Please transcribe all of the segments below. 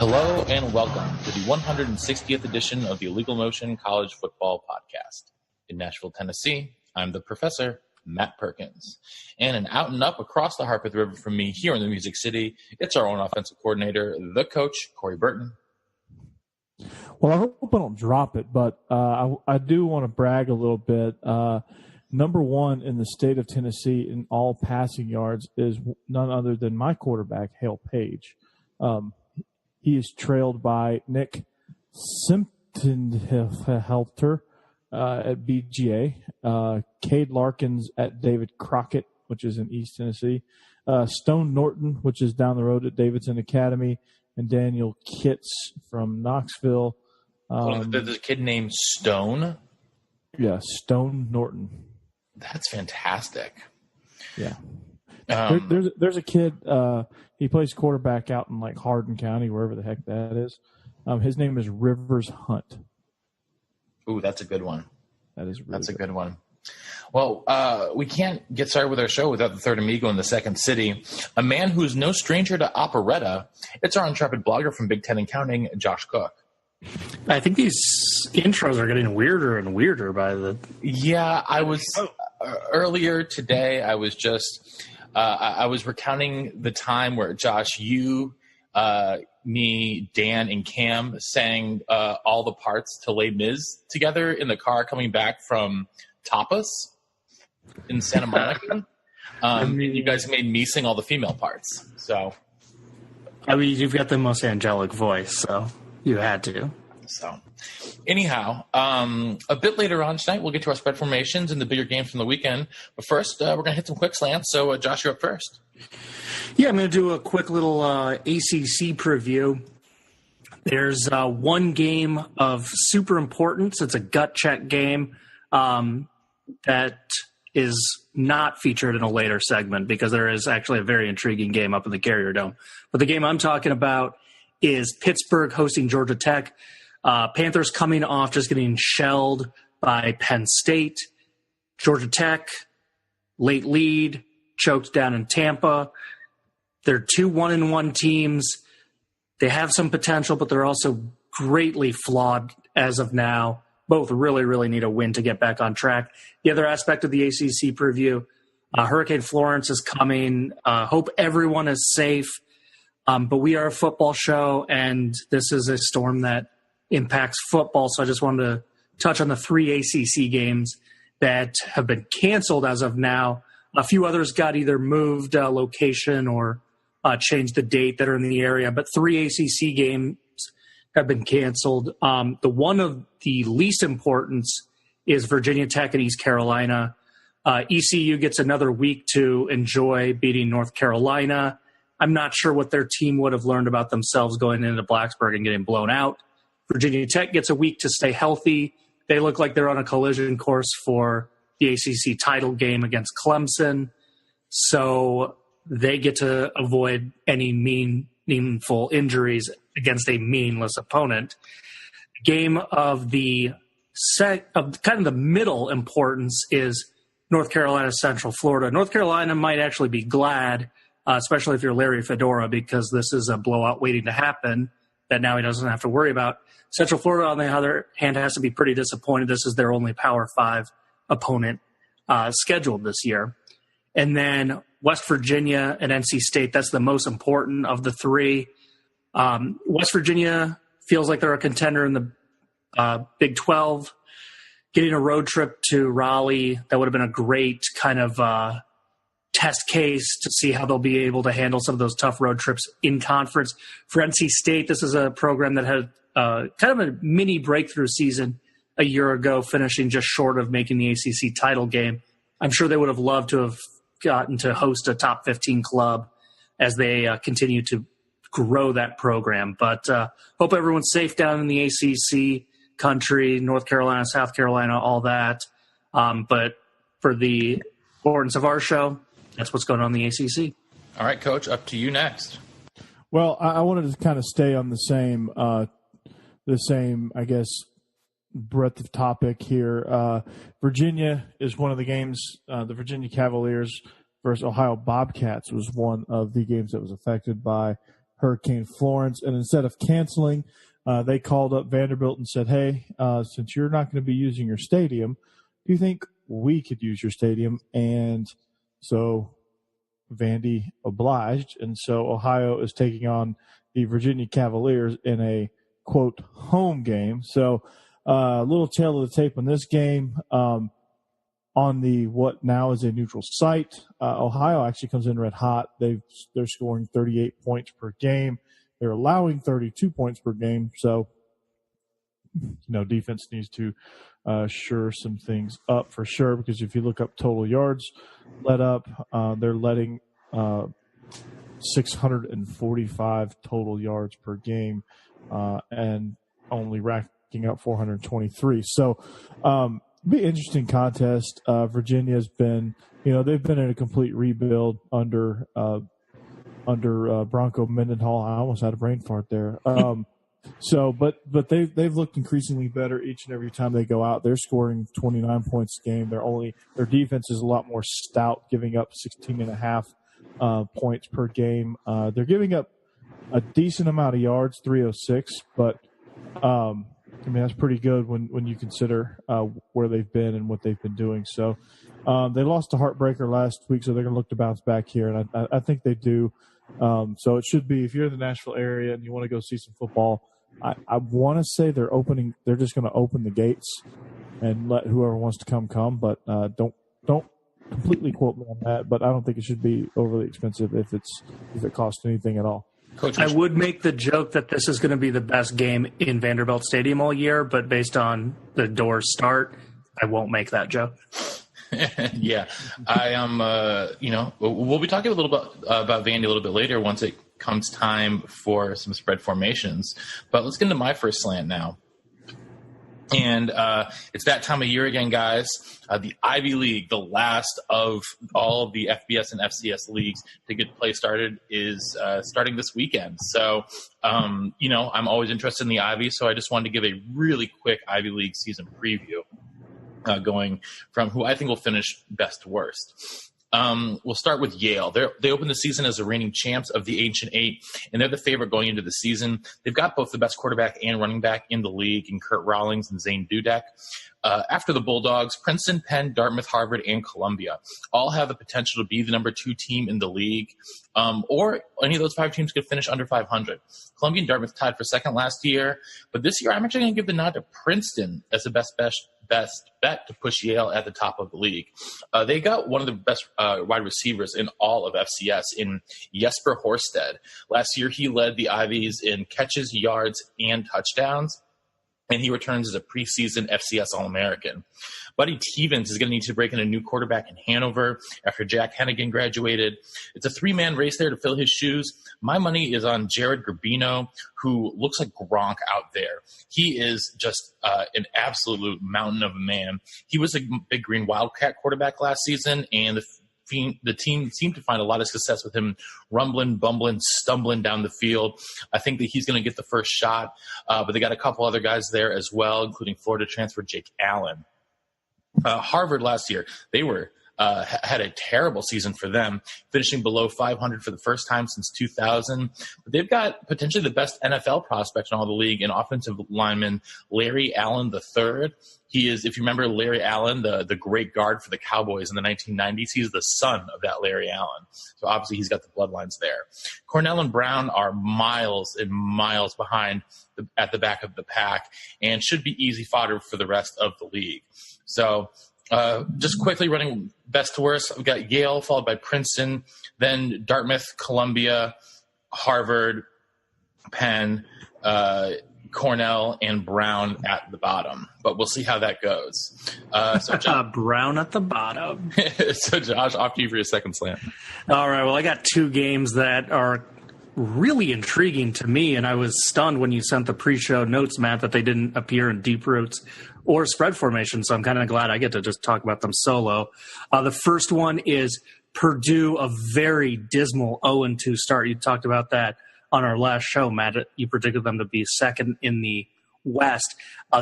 Hello and welcome to the 160th edition of the Illegal Motion College Football Podcast. In Nashville, Tennessee, I'm the professor, Matt Perkins. And an out and up across the Harpeth River from me here in the Music City, it's our own offensive coordinator, the coach, Corey Burton. Well, I hope I don't drop it, but I do want to brag a little bit. Number one in the state of Tennessee in all passing yards is none other than my quarterback, Hale Page. He is trailed by Nick Simptonhelter at BGA, Cade Larkins at David Crockett, which is in East Tennessee, Stone Norton, which is down the road at Davidson Academy, and Daniel Kitts from Knoxville. There's a kid named Stone? Yeah, Stone Norton. That's fantastic. Yeah. There's a kid, he plays quarterback out in like Hardin County, wherever the heck that is. His name is Rivers Hunt. Ooh, that's a good one. That's a good one. Well, we can't get started with our show without the third amigo in the second city, a man who's no stranger to operetta. It's our intrepid blogger from Big Ten and Counting, Josh Cook. I think these intros are getting weirder and weirder by the... Yeah, I was... Earlier today, I was just... I was recounting the time where, Josh, you, me, Dan, and Cam sang all the parts to Les Mis together in the car coming back from Tapas in Santa Monica. And you guys made me sing all the female parts. So, I mean, you've got the most angelic voice, so you had to. So, anyhow, a bit later on tonight, we'll get to our spread formations and the bigger games from the weekend. But first, we're going to hit some quick slants. So, Josh, you're up first. Yeah, I'm going to do a quick little ACC preview. There's one game of super importance. It's a gut check game that is not featured in a later segment because there is actually a very intriguing game up in the Carrier Dome. But the game I'm talking about is Pittsburgh hosting Georgia Tech. Panthers coming off just getting shelled by Penn State. Georgia Tech, late lead, choked down in Tampa. They're two 1-1 teams. They have some potential, but they're also greatly flawed as of now. Both really, really need a win to get back on track. The other aspect of the ACC preview, Hurricane Florence is coming. Hope everyone is safe. But we are a football show, and this is a storm that impacts football. So I just wanted to touch on the 3 ACC games that have been canceled as of now. A few others got either moved location or changed the date that are in the area, but 3 ACC games have been canceled. The one of the least importance is Virginia Tech and East Carolina. ECU gets another week to enjoy beating North Carolina. I'm not sure what their team would have learned about themselves going into Blacksburg and getting blown out. Virginia Tech gets a week to stay healthy. They look like they're on a collision course for the ACC title game against Clemson. So they get to avoid any meaningful injuries against a meaningless opponent. Game of the kind of the middle importance is North Carolina, Central Florida. North Carolina might actually be glad, especially if you're Larry Fedora, because this is a blowout waiting to happen that now he doesn't have to worry about. Central Florida, on the other hand, has to be pretty disappointed. This is their only Power 5 opponent scheduled this year. And then West Virginia and NC State, that's the most important of the 3. West Virginia feels like they're a contender in the Big 12. Getting a road trip to Raleigh, that would have been a great kind of test case to see how they'll be able to handle some of those tough road trips in conference. For NC State, this is a program that had kind of a mini breakthrough season a year ago, finishing just short of making the ACC title game. I'm sure they would have loved to have gotten to host a top 15 club as they continue to grow that program. But hope everyone's safe down in the ACC country, North Carolina, South Carolina, all that. But for the importance of our show, that's what's going on in the ACC. All right, Coach, up to you next. Well, I wanted to kind of stay on the same, I guess, breadth of topic here. Virginia is one of the games. The Virginia Cavaliers versus Ohio Bobcats was one of the games that was affected by Hurricane Florence. And instead of canceling, they called up Vanderbilt and said, hey, since you're not going to be using your stadium, do you think we could use your stadium? And so Vandy obliged. And so Ohio is taking on the Virginia Cavaliers in a, quote, home game. So a little tail of the tape on this game. On the what now is a neutral site, Ohio actually comes in red hot. They're scoring 38 points per game. They're allowing 32 points per game. So, defense needs to shore some things up for sure, because if you look up total yards let up, they're letting 645 total yards per game and only racking up 423. So, be an interesting contest. Virginia's been, they've been in a complete rebuild under Bronco Mendenhall. I almost had a brain fart there. But they've looked increasingly better each and every time they go out. They're scoring 29 points a game. Their defense is a lot more stout, giving up 16.5 points per game. They're giving up a decent amount of yards, 306, but that's pretty good when you consider where they've been and what they've been doing. So they lost a heartbreaker last week, so they're going to look to bounce back here, and I think they do. So it should be, if you're in the Nashville area and you want to go see some football, I want to say they're just going to open the gates and let whoever wants to come. But don't completely quote me on that. But I don't think it should be overly expensive if it costs anything at all. Coach, I would make the joke that this is going to be the best game in Vanderbilt Stadium all year, but based on the Doors start, I won't make that joke. Yeah, I am. We'll be talking a little bit about Vandy a little bit later once it comes time for some spread formations. But let's get into my first slant now. And it's that time of year again, guys. The Ivy League, the last of all of the FBS and FCS leagues to get play started, is starting this weekend. So, I'm always interested in the Ivy, so I just wanted to give a really quick Ivy League season preview, going from who I think will finish best to worst. We'll start with Yale. They opened the season as the reigning champs of the Ancient Eight, and they're the favorite going into the season. They've got both the best quarterback and running back in the league in Kurt Rawlings and Zane Dudek. After the Bulldogs, Princeton, Penn, Dartmouth, Harvard, and Columbia all have the potential to be the number 2 team in the league, or any of those 5 teams could finish under 500. Columbia and Dartmouth tied for second last year, but this year I'm actually going to give the nod to Princeton as the best bet to push Yale at the top of the league. They got one of the best wide receivers in all of FCS in Jesper Horsted. Last year, he led the Ivies in catches, yards, and touchdowns, and he returns as a preseason FCS All-American. Buddy Tevens is going to need to break in a new quarterback in Hanover after Jack Hennigan graduated. It's a 3-man race there to fill his shoes. My money is on Jared Garbino, who looks like Gronk out there. He is just an absolute mountain of a man. He was a Big Green Wildcat quarterback last season, and the team seemed to find a lot of success with him rumbling, bumbling, stumbling down the field. I think that he's going to get the first shot, but they got a couple other guys there as well, including Florida transfer Jake Allen. Harvard last year, they had a terrible season for them, finishing below 500 for the first time since 2000. But they've got potentially the best NFL prospect in all the league, an offensive lineman, Larry Allen III. He is, if you remember Larry Allen, the great guard for the Cowboys in the 1990s, he's the son of that Larry Allen. So obviously he's got the bloodlines there. Cornell and Brown are miles and miles behind at the back of the pack and should be easy fodder for the rest of the league. So just quickly running best to worst, we've got Yale followed by Princeton, then Dartmouth, Columbia, Harvard, Penn, Cornell, and Brown at the bottom. But we'll see how that goes. Brown at the bottom. So, Josh, off to you for your second slant. All right. Well, I got 2 games that are really intriguing to me, and I was stunned when you sent the pre-show notes, Matt, that they didn't appear in Deep Roots or Spread Formation, so I'm kind of glad I get to just talk about them solo. The first one is Purdue, a very dismal 0-2 start. You talked about that on our last show, Matt. You predicted them to be second in the West.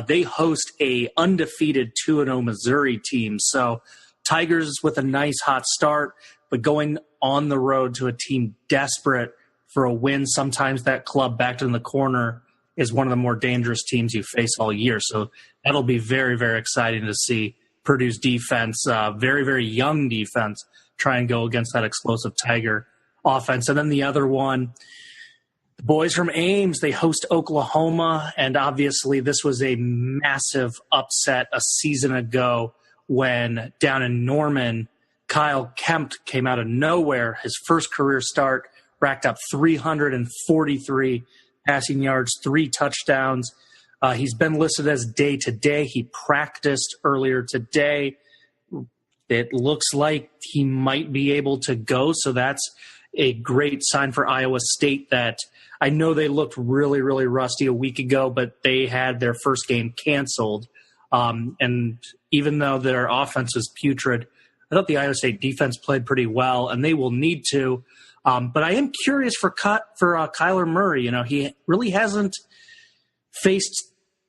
They host a undefeated 2-0 Missouri team, so Tigers with a nice hot start, but going on the road to a team desperate for a win. Sometimes that club backed in the corner is one of the more dangerous teams you face all year. So that'll be very, very exciting to see Purdue's defense, very, very young defense, try and go against that explosive Tiger offense. And then the other one, the boys from Ames, they host Oklahoma, and obviously this was a massive upset a season ago when down in Norman, Kyle Kempt came out of nowhere. His first career start, racked up 343 passing yards, 3 touchdowns. He's been listed as day-to-day. He practiced earlier today. It looks like he might be able to go, so that's a great sign for Iowa State. That I know they looked really, really rusty a week ago, but they had their first game canceled. And even though their offense is putrid, I thought the Iowa State defense played pretty well, and they will need to. But I am curious for Kyler Murray. You know, he really hasn't faced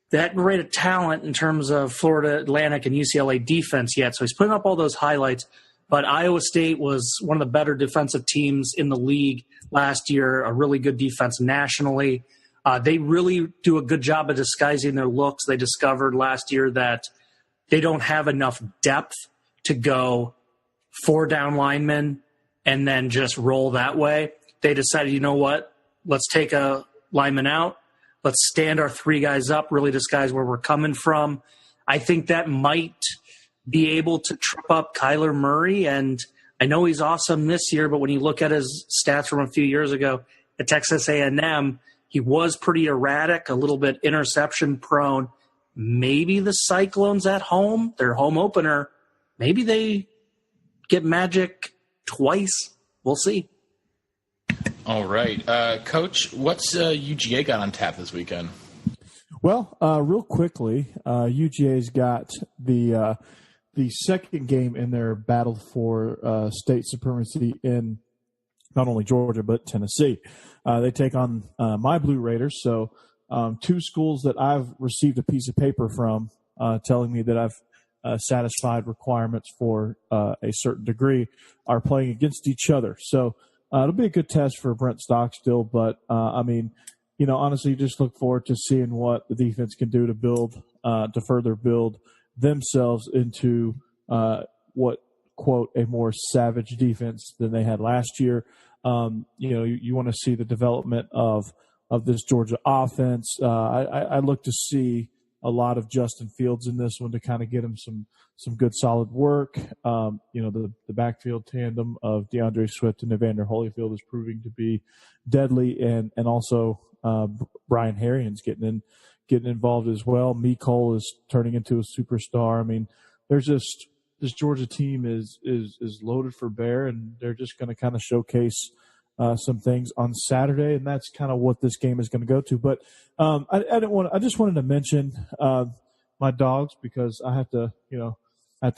that great a talent in terms of Florida Atlantic and UCLA defense yet. So he's putting up all those highlights. But Iowa State was one of the better defensive teams in the league last year, a really good defense nationally. They really do a good job of disguising their looks. They discovered last year that they don't have enough depth to go 4 down linemen and then just roll that way. They decided, you know what, let's take a lineman out. Let's stand our 3 guys up, really disguise where we're coming from. I think that might be able to trip up Kyler Murray. And I know he's awesome this year, but when you look at his stats from a few years ago at Texas A&M, he was pretty erratic, a little bit interception prone. Maybe the Cyclones at home, their home opener, maybe they get magic twice. We'll see. All right. Coach, what's UGA got on tap this weekend? Well, real quickly, UGA's got the second game in their battle for state supremacy in not only Georgia but Tennessee. They take on my Blue Raiders. So 2 schools that I've received a piece of paper from telling me that I've satisfied requirements for a certain degree are playing against each other. So it'll be a good test for Brent Stockstill, but I mean, you know, honestly, just look forward to seeing what the defense can do to build, to further build themselves into what, quote, a more savage defense than they had last year. You know, you want to see the development of this Georgia offense. I look to see a lot of Justin Fields in this one to kind of get him some good solid work. You know, the backfield tandem of DeAndre Swift and Evander Holyfield is proving to be deadly, and also Brian Harrien's getting involved as well. Cole is turning into a superstar. I mean, there's just this Georgia team is loaded for bear, and they're just going to kind of showcase some things on Saturday, and that's kind of what this game is going to go to. But I just wanted to mention my dogs, because I have to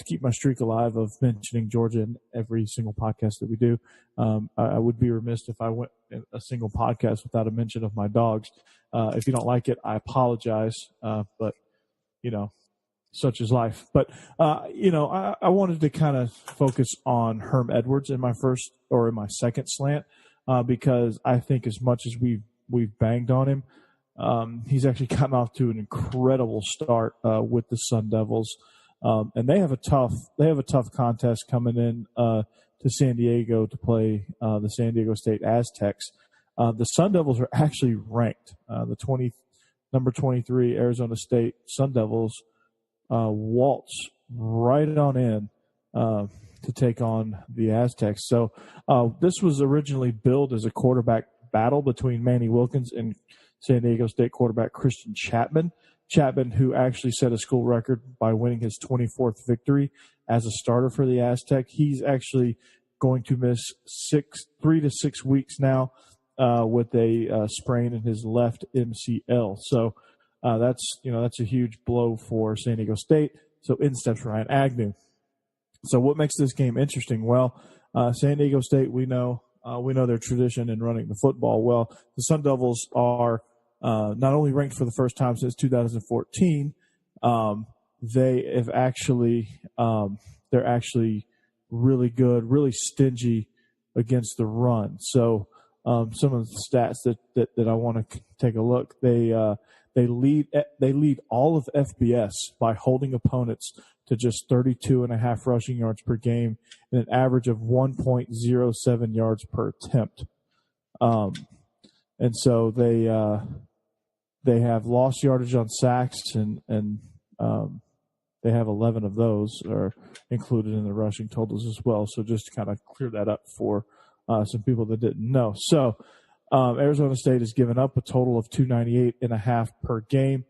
keep my streak alive of mentioning Georgia in every single podcast that we do. I would be remiss if I went a single podcast without a mention of my dogs. If you don't like it, I apologize. But you know, such is life. But you know, I wanted to kind of focus on Herm Edwards in my second slant, because I think as much as we've banged on him, he's actually gotten off to an incredible start with the Sun Devils. And they have a tough contest coming in to San Diego to play the San Diego State Aztecs. The Sun Devils are actually ranked. Number 23 Arizona State Sun Devils waltz right on in to take on the Aztecs. So this was originally billed as a quarterback battle between Manny Wilkins and San Diego State quarterback Christian Chapman. Chapman, who actually set a school record by winning his 24th victory as a starter for the Aztec. He's actually going to miss 3 to 6 weeks now with a sprain in his left MCL. So that's a huge blow for San Diego State. So in steps Ryan Agnew. So what makes this game interesting? Well, San Diego State, we know their tradition in running the football. Well, the Sun Devils are not only ranked for the first time since 2014, they're actually really good, really stingy against the run. So some of the stats that I want to take a look. They lead all of FBS by holding opponents to just 32.5 rushing yards per game and an average of 1.07 yards per attempt. And so they have lost yardage on sacks and they have 11 of those are included in the rushing totals as well. So just to kind of clear that up for some people that didn't know. So Arizona State has given up a total of 298.5 per game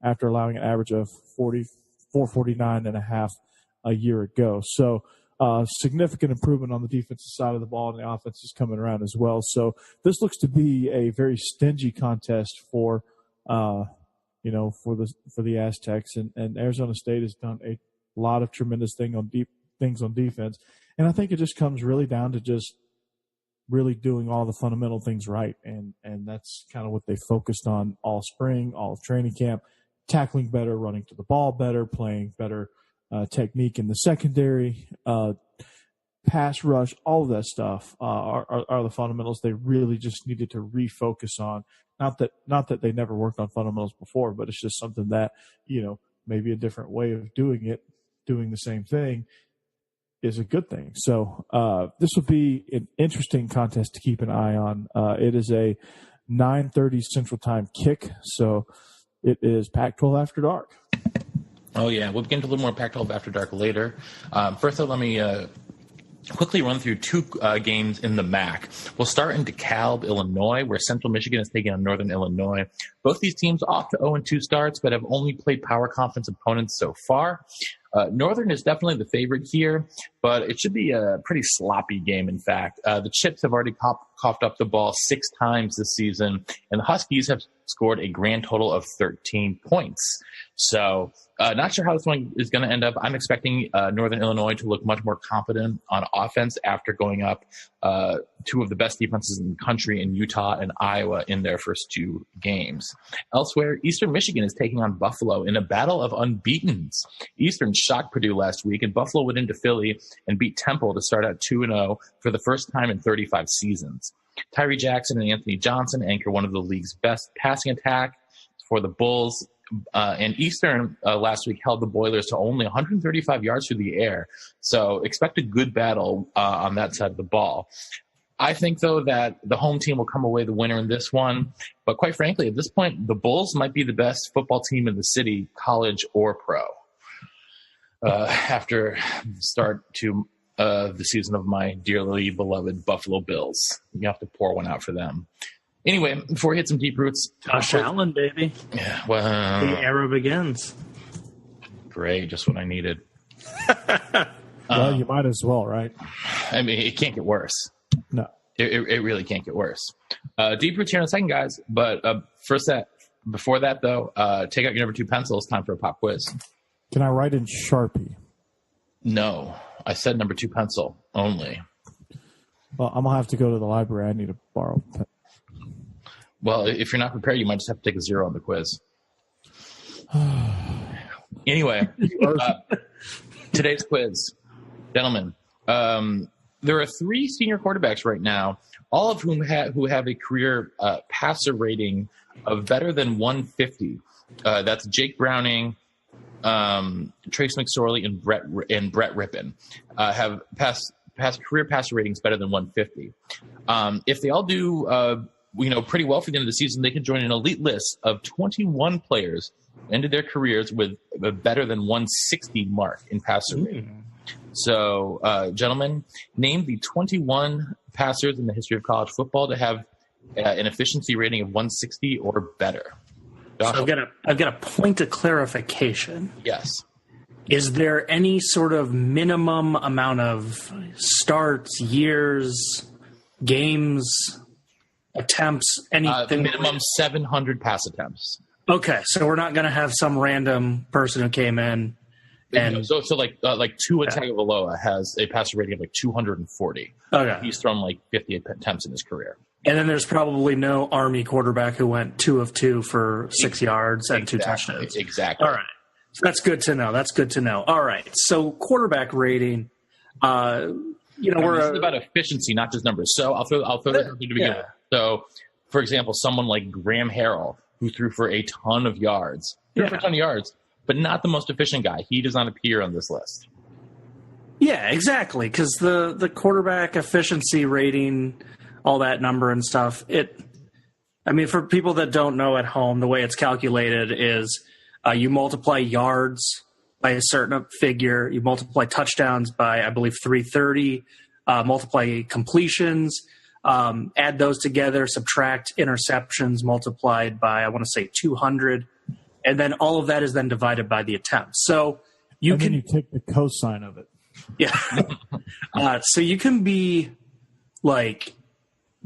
after allowing an average of 449.5 a year ago. So significant improvement on the defensive side of the ball, and the offense is coming around as well. So this looks to be a very stingy contest for the Aztecs, and Arizona State has done a lot of tremendous things on defense, and I think it just comes really down to just really doing all the fundamental things right, and that's kind of what they focused on all spring, all of training camp, tackling better, running to the ball better, playing better technique in the secondary, pass rush, all of that stuff are the fundamentals they really just needed to refocus on. Not that they never worked on fundamentals before, but it's just something that, maybe a different way of doing it, doing the same thing is a good thing. So this will be an interesting contest to keep an eye on. It is a 9:30 Central Time kick, so it is Pac-12 After Dark. Oh, yeah. We'll get into a little more Pac-12 After Dark later. First, though, let me quickly run through two games in the MAC. We'll start in DeKalb, Illinois, where Central Michigan is taking on Northern Illinois. Both these teams off to 0-2 starts, but have only played power conference opponents so far. Northern is definitely the favorite here, but it should be a pretty sloppy game, in fact. The Chips have already coughed up the ball 6 times this season, and the Huskies have scored a grand total of 13 points. So not sure how this one is going to end up. I'm expecting Northern Illinois to look much more confident on offense after going up 2 of the best defenses in the country in Utah and Iowa in their first 2 games. Elsewhere, Eastern Michigan is taking on Buffalo in a battle of unbeatens. Eastern shocked Purdue last week, and Buffalo went into Philly and beat Temple to start out 2-0 for the first time in 35 seasons. Tyree Jackson and Anthony Johnson anchor one of the league's best passing attack for the Bulls. And Eastern last week held the Boilers to only 135 yards through the air. So expect a good battle on that side of the ball. I think, though, that the home team will come away the winner in this one. But quite frankly, at this point, the Bulls might be the best football team in the city, college or pro, after the start to the season of my dearly beloved Buffalo Bills. You have to pour one out for them. Anyway, before we hit some deep roots. Josh Allen, baby. Yeah, well. The era begins. Great, just what I needed. Well, you might as well, right? I mean, it can't get worse. No. It really can't get worse. Deep roots here in a second, guys. But before that, though, take out your number 2 pencils. Time for a pop quiz. Can I write in Sharpie? No. I said number 2 pencil only. Well, I'm going to have to go to the library. I need to borrow a pen. Well, if you're not prepared, you might just have to take a 0 on the quiz. Anyway, today's quiz. Gentlemen, there are 3 senior quarterbacks right now, all of whom who have a career passer rating of better than 150. That's Jake Browning, Trace McSorley, and Brett Rippon have career passer ratings better than 150. If they all do pretty well for the end of the season, they can join an elite list of 21 players who ended their careers with a better than 160 mark in passer rating. So, gentlemen, name the 21 passers in the history of college football to have an efficiency rating of 160 or better. So I've got a point of clarification. Yes. Is there any sort of minimum amount of starts, years, games, attempts, anything? Minimum 700 pass attempts. Okay, so we're not going to have some random person who came in and so like Tua Tagovailoa has a passer rating of like 240. Okay, he's thrown like 50 attempts in his career. And then there's probably no Army quarterback who went 2 of 2 for 6 yards and 2 touchdowns. Exactly. All right, so that's good to know. All right, so quarterback rating. This is about efficiency, not just numbers. So I'll throw that to begin with. So, for example, someone like Graham Harrell, who threw for a ton of yards, but not the most efficient guy. He does not appear on this list. Yeah, exactly. Because the quarterback efficiency rating, all that number and stuff, for people that don't know at home, the way it's calculated is you multiply yards by a certain figure, you multiply touchdowns by, I believe, 330, multiply completions, add those together, subtract interceptions multiplied by, I want to say, 200, and then all of that is then divided by the attempts. So you take the cosine of it. Yeah. So you can be like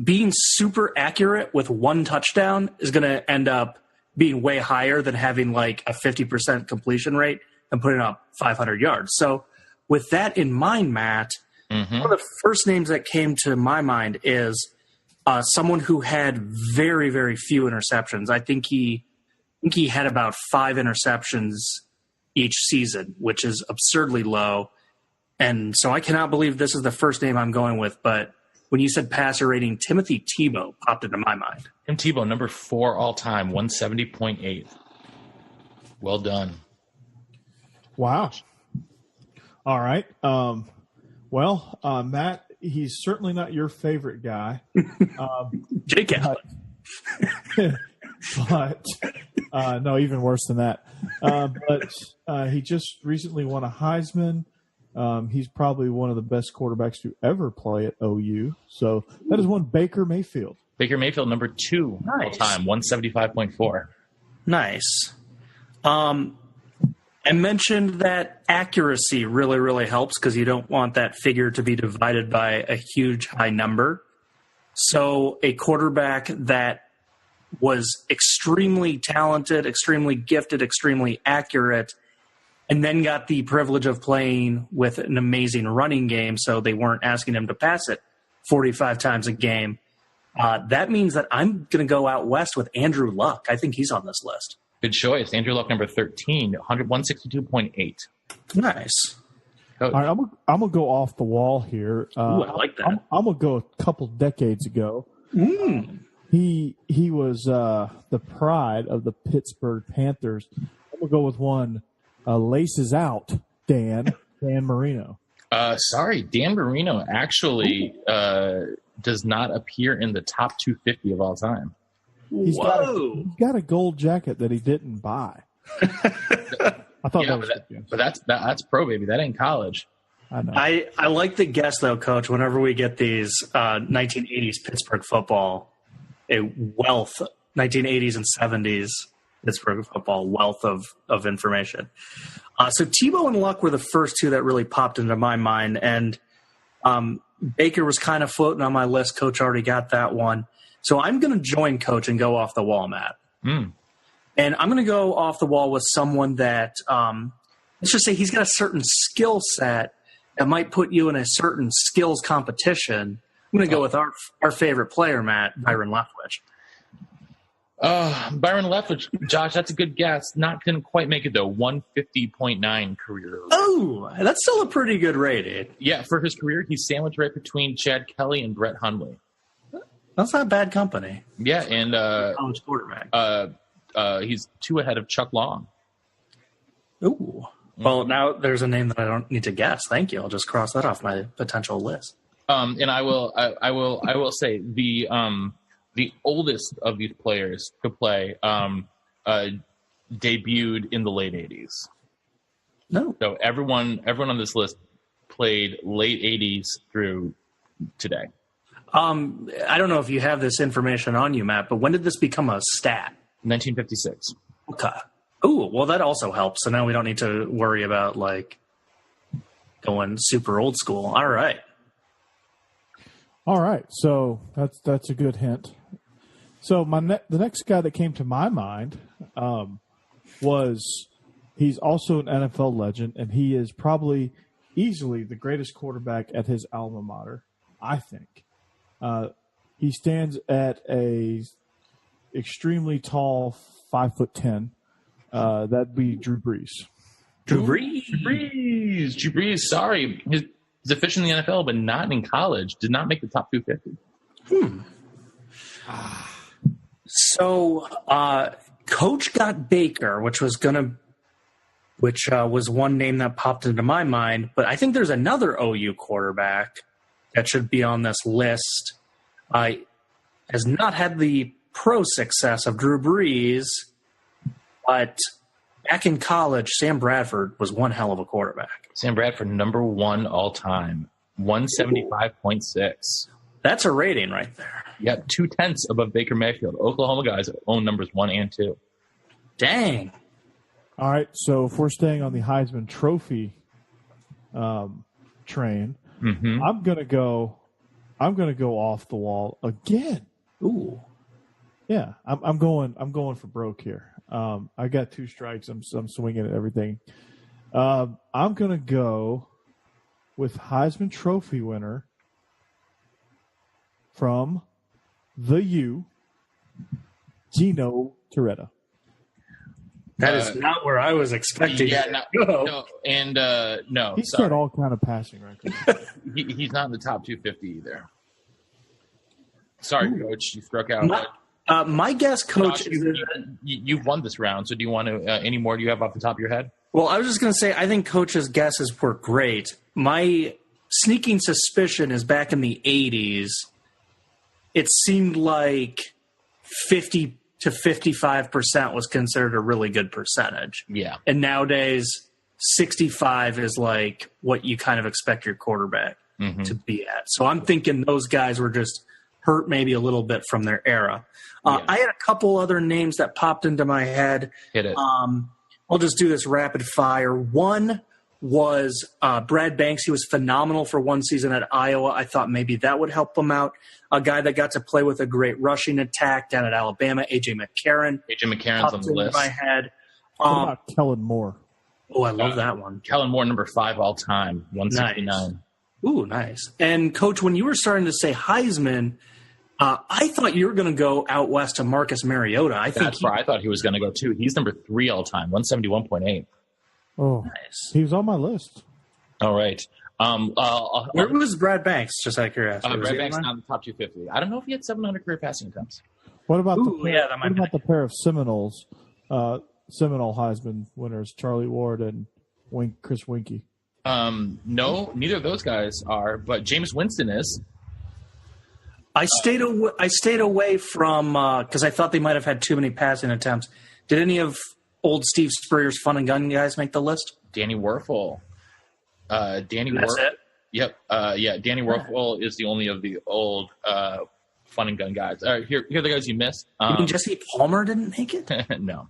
being super accurate with one touchdown is going to end up being way higher than having like a 50% completion rate and putting up 500 yards. So with that in mind, Matt, one of the first names that came to my mind is someone who had very, very few interceptions. I think he had about 5 interceptions each season, which is absurdly low. And so I cannot believe this is the first name I'm going with, but when you said passer rating, Timothy Tebow popped into my mind. Tim Tebow, number 4 all time, 170.8. Well done. Wow. All right. Matt, he's certainly not your favorite guy. Jake Allen. But no, even worse than that. But he just recently won a Heisman. He's probably one of the best quarterbacks to ever play at OU. So that is one Baker Mayfield. Baker Mayfield, number 2 all time, 175.4. Nice. I mentioned that accuracy really, really helps because you don't want that figure to be divided by a huge high number. So a quarterback that was extremely talented, extremely gifted, extremely accurate, and then got the privilege of playing with an amazing running game, so they weren't asking him to pass it 45 times a game. That means that I'm going to go out west with Andrew Luck. I think he's on this list. Good choice. Andrew Luck, number 13, 162.8. Nice. All right, I'm going to go off the wall here. Ooh, I like that. I'm going to go a couple decades ago. He was the pride of the Pittsburgh Panthers. I'm going to go with one laces out, Dan Marino. Sorry, Dan Marino actually does not appear in the top 250 of all time. He's got a gold jacket that he didn't buy. I thought that was good. But that's pro, baby. That ain't college. I know. I like the guess, though, Coach, whenever we get these 1980s Pittsburgh football, a wealth, 1980s and 70s Pittsburgh football wealth of information. So Tebow and Luck were the first two that really popped into my mind, and Baker was kind of floating on my list. Coach already got that one. So I'm going to join Coach and go off the wall, Matt. And I'm going to go off the wall with someone that, let's just say he's got a certain skill set that might put you in a certain skills competition. I'm going to go with our favorite player, Matt, Byron Leftwich. Byron Leftwich, Josh, that's a good guess. Didn't quite make it, though. 150.9 career. Oh, that's still a pretty good rating. Yeah, for his career, he's sandwiched right between Chad Kelly and Brett Hundley. That's not bad company. Yeah, and college quarterback. He's 2 ahead of Chuck Long. Ooh. Well, now there's a name that I don't need to guess. Thank you. I'll just cross that off my potential list. And I will say the oldest of these players to play debuted in the late 80s. No. So everyone on this list played late 80s through today. I don't know if you have this information on you, Matt, but when did this become a stat? 1956. Okay. Ooh, well, that also helps. So now we don't need to worry about, like, going super old school. All right. So that's a good hint. So the next guy that came to my mind was he's also an NFL legend, and he is probably easily the greatest quarterback at his alma mater, I think. He stands at a extremely tall 5'10". That'd be Drew Brees. Drew Brees. Sorry, he's efficient in the NFL, but not in college. Did not make the top 250. So, Coach got Baker, which was one name that popped into my mind. But I think there's another OU quarterback that should be on this list. Has not had the pro success of Drew Brees, but back in college, Sam Bradford was one hell of a quarterback. Sam Bradford, number 1 all time, 175.6. That's a rating right there. Yep, 0.2 above Baker Mayfield. Oklahoma guys own numbers 1 and 2. Dang. All right, so if we're staying on the Heisman Trophy train, I'm gonna go off the wall again. Ooh. Yeah, I'm going for broke here. I got 2 strikes. I'm swinging at everything. I'm gonna go with Heisman Trophy winner from the U, Gino Torretta. That is not where I was expecting. Yeah, no, He's sorry. got all kind of passing records. He's not in the top 250 either. Sorry, Coach, you struck out. My guess, Coach, Josh, you've won this round. So do you want to any more? Do you have off the top of your head? Well, I was just going to say, I think Coach's guesses were great. My sneaking suspicion is back in the 80s, it seemed like 50 to 55% was considered a really good percentage. Yeah. And nowadays, 65 is like what you kind of expect your quarterback to be at. So I'm thinking those guys were just hurt maybe a little bit from their era. I had a couple other names that popped into my head. Hit it. I'll just do this rapid fire. One was Brad Banks. He was phenomenal for one season at Iowa. I thought maybe that would help him out. A guy that got to play with a great rushing attack down at Alabama, A.J. McCarron. A.J. McCarron's on the list. My head. What about Kellen Moore? Oh, I love that one. Kellen Moore, number 5 all time, 169. Nice. Ooh, nice. And, Coach, when you were starting to say Heisman, I thought you were going to go out west to Marcus Mariota. That's where I thought he was going to go, too. He's number 3 all time, 171.8. Oh, nice. He was on my list. All right. Where was Brad Banks, just out of curiosity? Brad Banks not in the top 250. I don't know if he had 700 career passing attempts. What about the pair of Seminoles, Seminole Heisman winners, Charlie Ward and Chris Winkie? No, neither of those guys are, but Jameis Winston is. I stayed away from because I thought they might have had too many passing attempts. Did any of old Steve Spurrier's Fun and Gun guys make the list? Danny Werfel. That's it? Yep. Danny Werfel is the only of the old Fun and Gun guys. All right, here are the guys you missed. You mean Jesse Palmer didn't make it? No.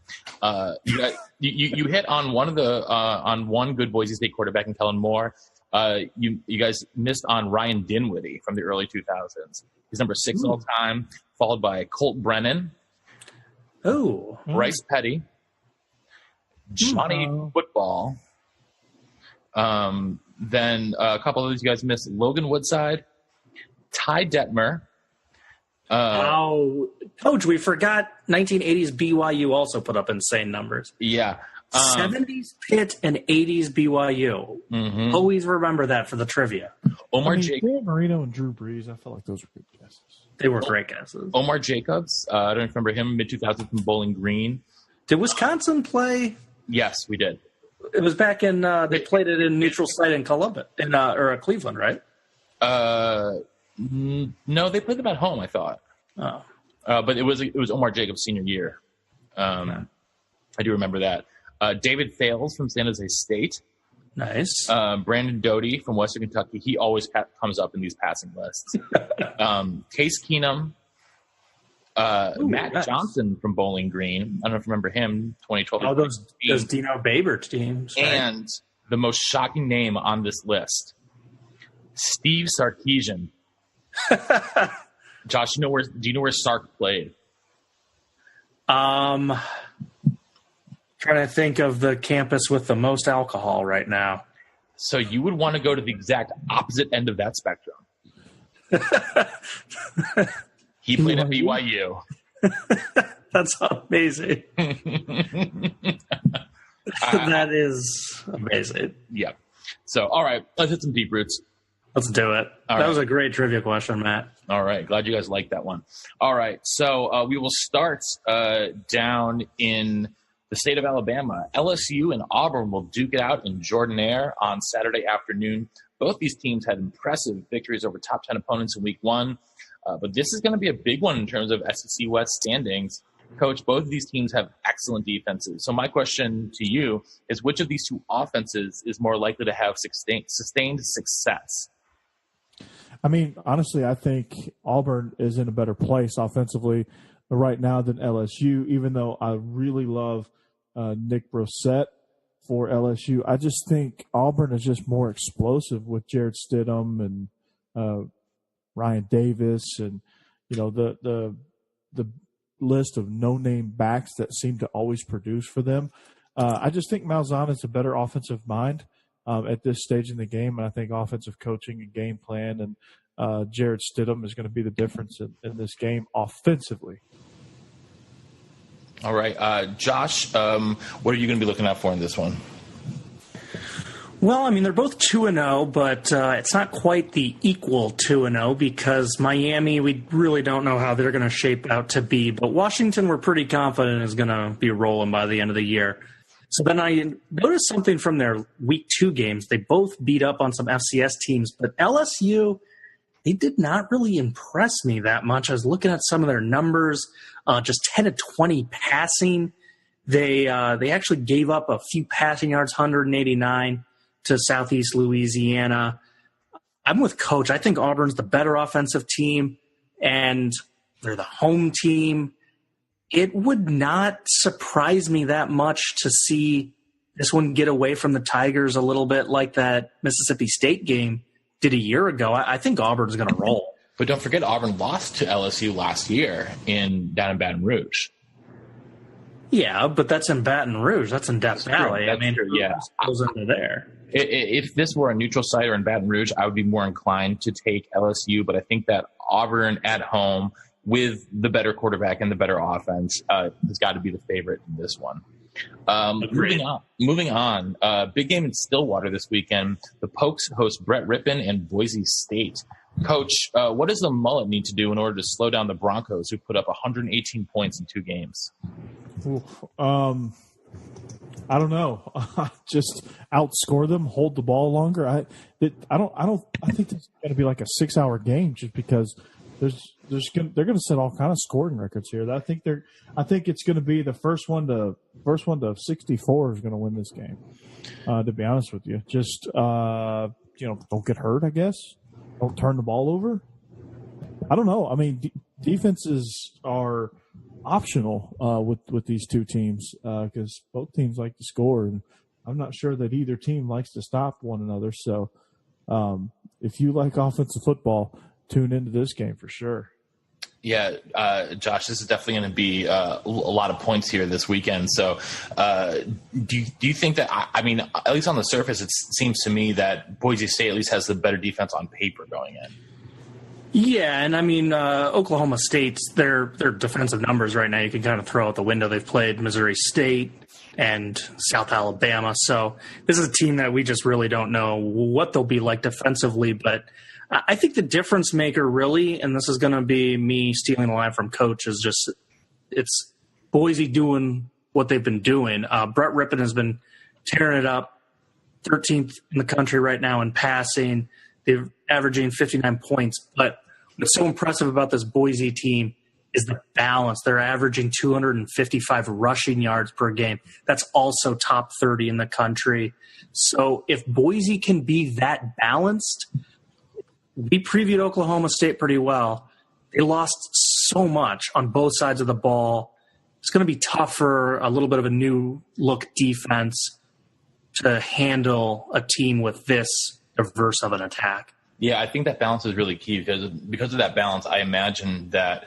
You hit on one of the on one good Boise State quarterback in Kellen Moore. You guys missed on Ryan Dinwiddie from the early 2000s. He's number 6 all time, followed by Colt Brennan. Oh. Bryce Petty. Johnny Football. Then a couple of these guys missed Logan Woodside, Ty Detmer. Coach, we forgot 1980s BYU also put up insane numbers. Yeah. 70s Pitt and 80s BYU. Mm-hmm. Always remember that for the trivia. Dan Marino and Drew Brees, I felt like those were good guesses. They were great guesses. Omar Jacobs, I don't remember him, mid-2000s from Bowling Green. Did Wisconsin play? Yes, we did. It was back in, they played it in neutral site in Columbus, or Cleveland, right? No, they played them at home, I thought. Oh. But it was Omar Jacobs' senior year. I do remember that. David Thales from San Jose State. Nice. Brandon Doty from Western Kentucky. He always comes up in these passing lists. Case Keenum. Matt Johnson from Bowling Green. I don't know if you remember him, 2012. Oh, those Dino Babert teams. Right? And the most shocking name on this list, Steve Sarkisian. Josh, do you know where Sark played? Trying to think of the campus with the most alcohol right now. So you would want to go to the exact opposite end of that spectrum. He played at BYU. That's amazing. That is amazing. Yeah. So, all right, let's hit some deep roots. Let's do it. That was a great trivia question, Matt. All right. Glad you guys liked that one. All right. So we will start down in the state of Alabama. LSU and Auburn will duke it out in Jordan-Hare on Saturday afternoon. Both these teams had impressive victories over top 10 opponents in week one. But this is going to be a big one in terms of SEC West standings. Coach, both of these teams have excellent defenses. So my question to you is, which of these two offenses is more likely to have sustained success? I mean, honestly, I think Auburn is in a better place offensively right now than LSU, even though I really love Nick Brossette for LSU. I just think Auburn is just more explosive with Jarrett Stidham and Ryan Davis and, the list of no-name backs that seem to always produce for them. I just think Malzahn is a better offensive mind at this stage in the game, and I think offensive coaching and game plan and Jarrett Stidham is going to be the difference in this game offensively. All right. Josh, what are you going to be looking out for in this one? Well, I mean, they're both 2-0, but it's not quite the equal 2-0 because Miami, we really don't know how they're going to shape out to be. But Washington, we're pretty confident is going to be rolling by the end of the year. So then I noticed something from their week 2 games. They both beat up on some FCS teams, but LSU, they did not really impress me that much. I was looking at some of their numbers, just 10 to 20 passing. They actually gave up a few passing yards, 189. To Southeast Louisiana. I'm with Coach. I think Auburn's the better offensive team, and they're the home team. It would not surprise me that much to see this one get away from the Tigers a little bit like that Mississippi State game did a year ago. I think Auburn's going to roll. But don't forget, Auburn lost to LSU last year down in Baton Rouge. Yeah, but that's in Baton Rouge. That's in Death Valley. I mean, yeah, goes into there. If this were a neutral site or in Baton Rouge, I would be more inclined to take LSU. But I think that Auburn at home with the better quarterback and the better offense has got to be the favorite in this one. Moving on. Big game in Stillwater this weekend. The Pokes host Brett Rippon and Boise State. Coach, what does the Mullet need to do in order to slow down the Broncos, who put up 118 points in 2 games? I don't know. Just outscore them, hold the ball longer. I think it's going to be like a 6-hour game, just because they're going to set all kind of scoring records here. I think it's going to be the first one to 64 is going to win this game. To be honest with you, just don't get hurt. I guess don't turn the ball over. I don't know. I mean, defenses are optional with these two teams because both teams like to score, and I'm not sure that either team likes to stop one another. So if you like offensive football, tune into this game for sure. Yeah, Josh, this is definitely going to be a lot of points here this weekend. So do you think that, I mean, at least on the surface, it seems to me that Boise State at least has the better defense on paper going in. Yeah, and I mean, Oklahoma State's their defensive numbers right now, you can kind of throw out the window. They've played Missouri State and South Alabama. So this is a team that we just really don't know what they'll be like defensively. But I think the difference maker really, and this is going to be me stealing a line from Coach, is just it's Boise doing what they've been doing. Brett Rippon has been tearing it up, 13th in the country right now in passing. They're averaging 59 points. But what's so impressive about this Boise team is the balance. They're averaging 255 rushing yards per game. That's also top 30 in the country. So if Boise can be that balanced, we previewed Oklahoma State pretty well. They lost so much on both sides of the ball. It's going to be tough for a little bit of a new look defense to handle a team with this diverse of an attack. Yeah, I think that balance is really key because of that balance. I imagine that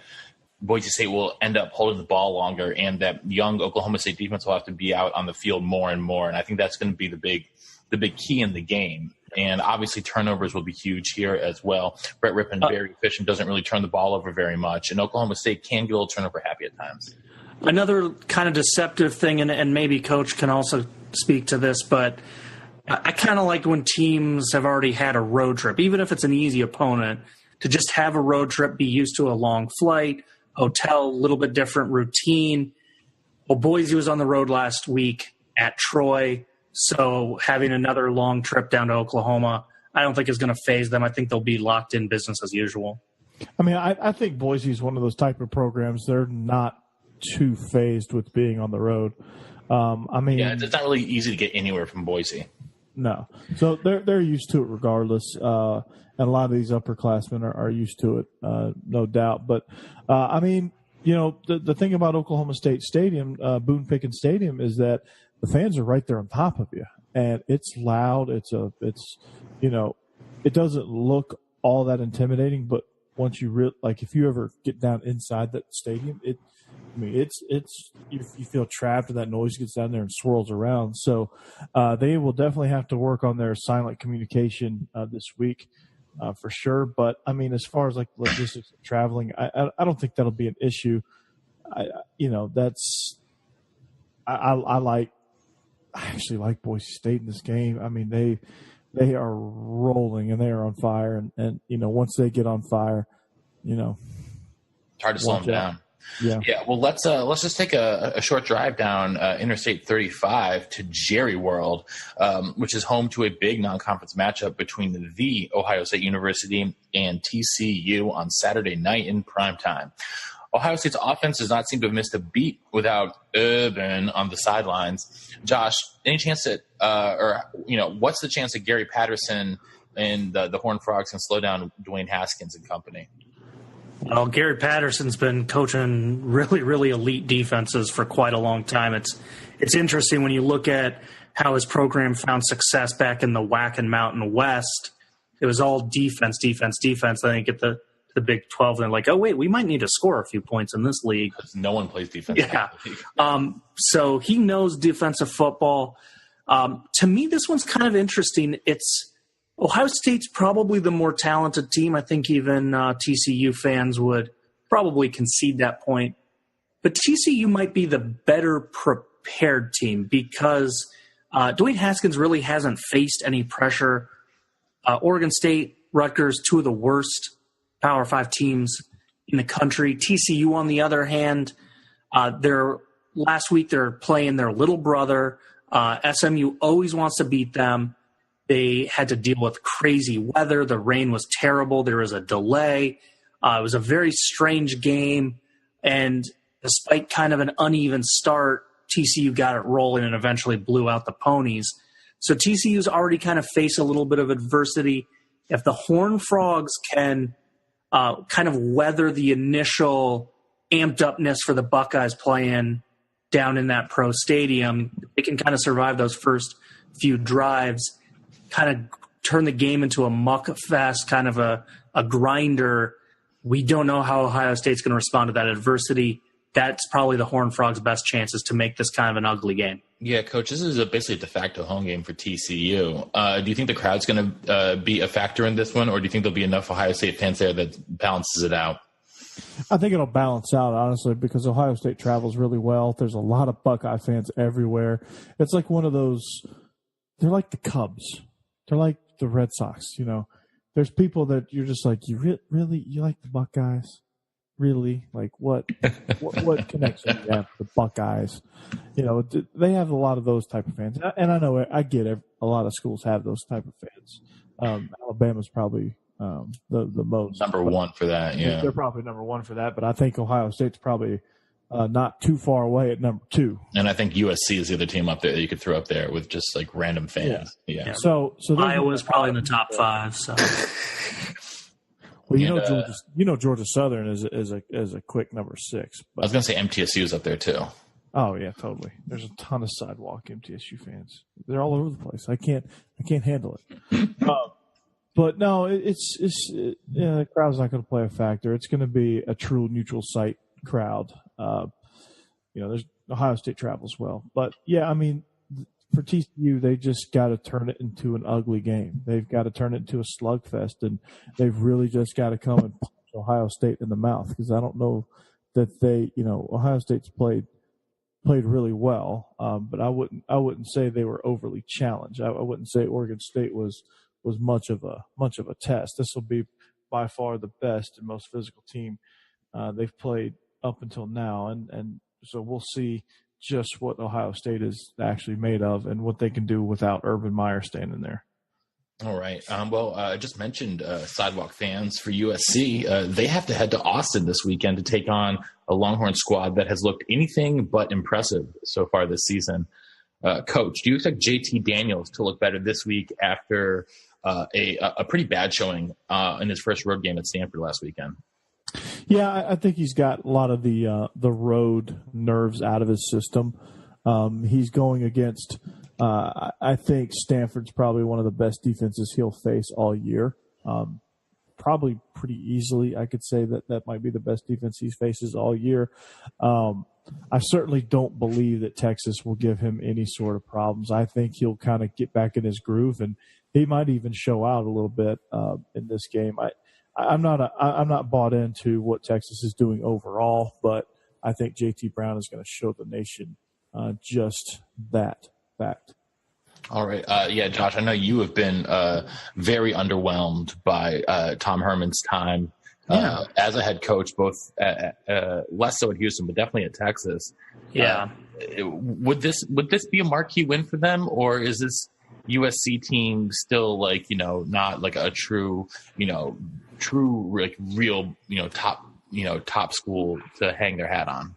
Boise State will end up holding the ball longer, and that young Oklahoma State defense will have to be out on the field more and more. And I think that's going to be the big key in the game. And obviously turnovers will be huge here as well. Brett Rippon, very efficient, doesn't really turn the ball over very much. And Oklahoma State can get a little turnover happy at times. Another kind of deceptive thing, and maybe Coach can also speak to this, but I kind of like when teams have already had a road trip, even if it's an easy opponent, to just have a road trip, be used to a long flight, hotel, a little bit different routine. Well, Boise was on the road last week at Troy, so having another long trip down to Oklahoma, I don't think is going to phase them. I think they'll be locked in business as usual. I mean, I think Boise is one of those type of programs. They're not too phased with being on the road. I mean, yeah, it's not really easy to get anywhere from Boise. No, so they're used to it regardless, and a lot of these upperclassmen are used to it, no doubt. But I mean, you know, the thing about Oklahoma State Stadium, Boone Pickens Stadium, is that the fans are right there on top of you, and it's loud. It's you know, it doesn't look all that intimidating, but once you like, if you ever get down inside that stadium, it's you feel trapped, and that noise gets down there and swirls around. So they will definitely have to work on their silent communication this week for sure. But I mean, as far as like logistics of traveling, I don't think that'll be an issue. I actually like Boise State in this game. I mean, they are rolling and they are on fire, and you know, once they get on fire, you know, it's hard to slow them down. Yeah. Well, let's just take a short drive down Interstate 35 to Jerry World, which is home to a big non-conference matchup between the Ohio State University and TCU on Saturday night in primetime. Ohio State's offense does not seem to have missed a beat without Urban on the sidelines. Josh, any chance that, what's the chance that Gary Patterson and the Horned Frogs can slow down Dwayne Haskins and company? Well, Gary Patterson's been coaching really, really elite defenses for quite a long time. It's interesting when you look at how his program found success back in the WAC and Mountain West. It was all defense. Then they get the Big 12, and they're like, oh, wait, we might need to score a few points in this league. No one plays defense. Yeah. So he knows defensive football. To me, this one's kind of interesting. Ohio State's probably the more talented team. I think even TCU fans would probably concede that point. But TCU might be the better prepared team because Dwayne Haskins really hasn't faced any pressure. Oregon State, Rutgers, two of the worst Power 5 teams in the country. TCU, on the other hand, last week they're playing their little brother. SMU always wants to beat them. They had to deal with crazy weather. The rain was terrible. There was a delay. It was a very strange game. And despite kind of an uneven start, TCU got it rolling and eventually blew out the Ponies. So TCU's already kind of faced a little bit of adversity. If the Horned Frogs can kind of weather the initial amped upness for the Buckeyes playing down in that pro stadium, they can kind of survive those first few drives, kind of turn the game into a muck fest, kind of a grinder. We don't know how Ohio State's going to respond to that adversity. That's probably the Horned Frogs' best chances to make this kind of an ugly game. Yeah, Coach, this is basically a de facto home game for TCU. Do you think the crowd's going to be a factor in this one, or do you think there'll be enough Ohio State fans there that balances it out? I think it'll balance out, honestly, because Ohio State travels really well. There's a lot of Buckeye fans everywhere. It's like one of those – they're like the Cubs. They're like the Red Sox, you know. There's people that you're just like, you really – you like the Buckeyes? Really? Like what connection do you have to the Buckeyes? You know, they have a lot of those type of fans. And I know I get it. A lot of schools have those type of fans. Alabama's probably the most. Number one for that, yeah. They're probably number one for that, but I think Ohio State's probably not too far away at number 2. And I think USC is the other team up there that you could throw up there with just like random fans. Yeah. So Iowa's probably in the top 5. So. Well, you know Georgia Southern is a quick number 6. But, I was going to say MTSU's up there too. Oh yeah, totally. There's a ton of sidewalk MTSU fans. They're all over the place. I can't handle it. But no, the crowd's not going to play a factor. It's going to be a true neutral site crowd. There's Ohio State travels well, but yeah, I mean, for TCU, they just got to turn it into an ugly game. They've got to turn it into a slugfest, and they've really just got to come and punch Ohio State in the mouth, because I don't know that Ohio State's played played really well, but I wouldn't say they were overly challenged. I wouldn't say Oregon State was much of a test. This will be by far the best and most physical team they've played up until now, and so we'll see just what Ohio State is actually made of and what they can do without Urban Meyer standing there. All right. I just mentioned Sidewalk fans for USC. They have to head to Austin this weekend to take on a Longhorn squad that has looked anything but impressive so far this season. Coach, do you expect JT Daniels to look better this week after a pretty bad showing in his first road game at Stanford last weekend? Yeah, I think he's got a lot of the road nerves out of his system. He's going against I think Stanford's probably one of the best defenses he'll face all year. Probably pretty easily, I could say that might be the best defense he faces all year. I certainly don't believe that Texas will give him any sort of problems. I think he'll kind of get back in his groove, and he might even show out a little bit in this game. I'm not bought into what Texas is doing overall, but I think JT Brown is going to show the nation just that fact. All right. Josh, I know you have been very underwhelmed by Tom Herman's time as a head coach, both less so at Houston, but definitely at Texas. Yeah. Would this be a marquee win for them, or is this USC team still not like a true like real top school to hang their hat on?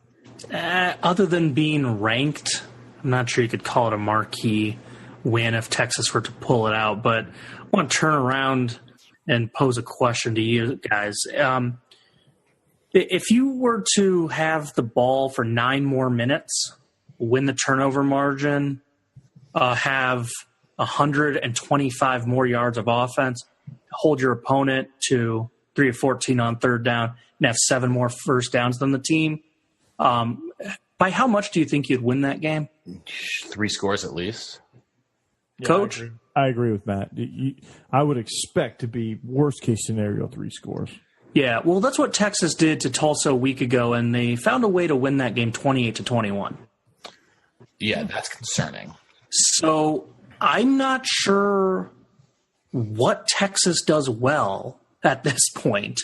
Other than being ranked, I'm not sure you could call it a marquee win if Texas were to pull it out. But I want to turn around and pose a question to you guys. If you were to have the ball for 9 more minutes, win the turnover margin, have 125 more yards of offense, hold your opponent to 3 of 14 on third down, and have 7 more first downs than the team, by how much do you think you'd win that game? 3 scores at least. Coach? I agree with Matt. I would expect to be worst case scenario 3 scores. Yeah, well, that's what Texas did to Tulsa a week ago, and they found a way to win that game 28-21. Yeah, that's concerning. So I'm not sure what Texas does well at this point,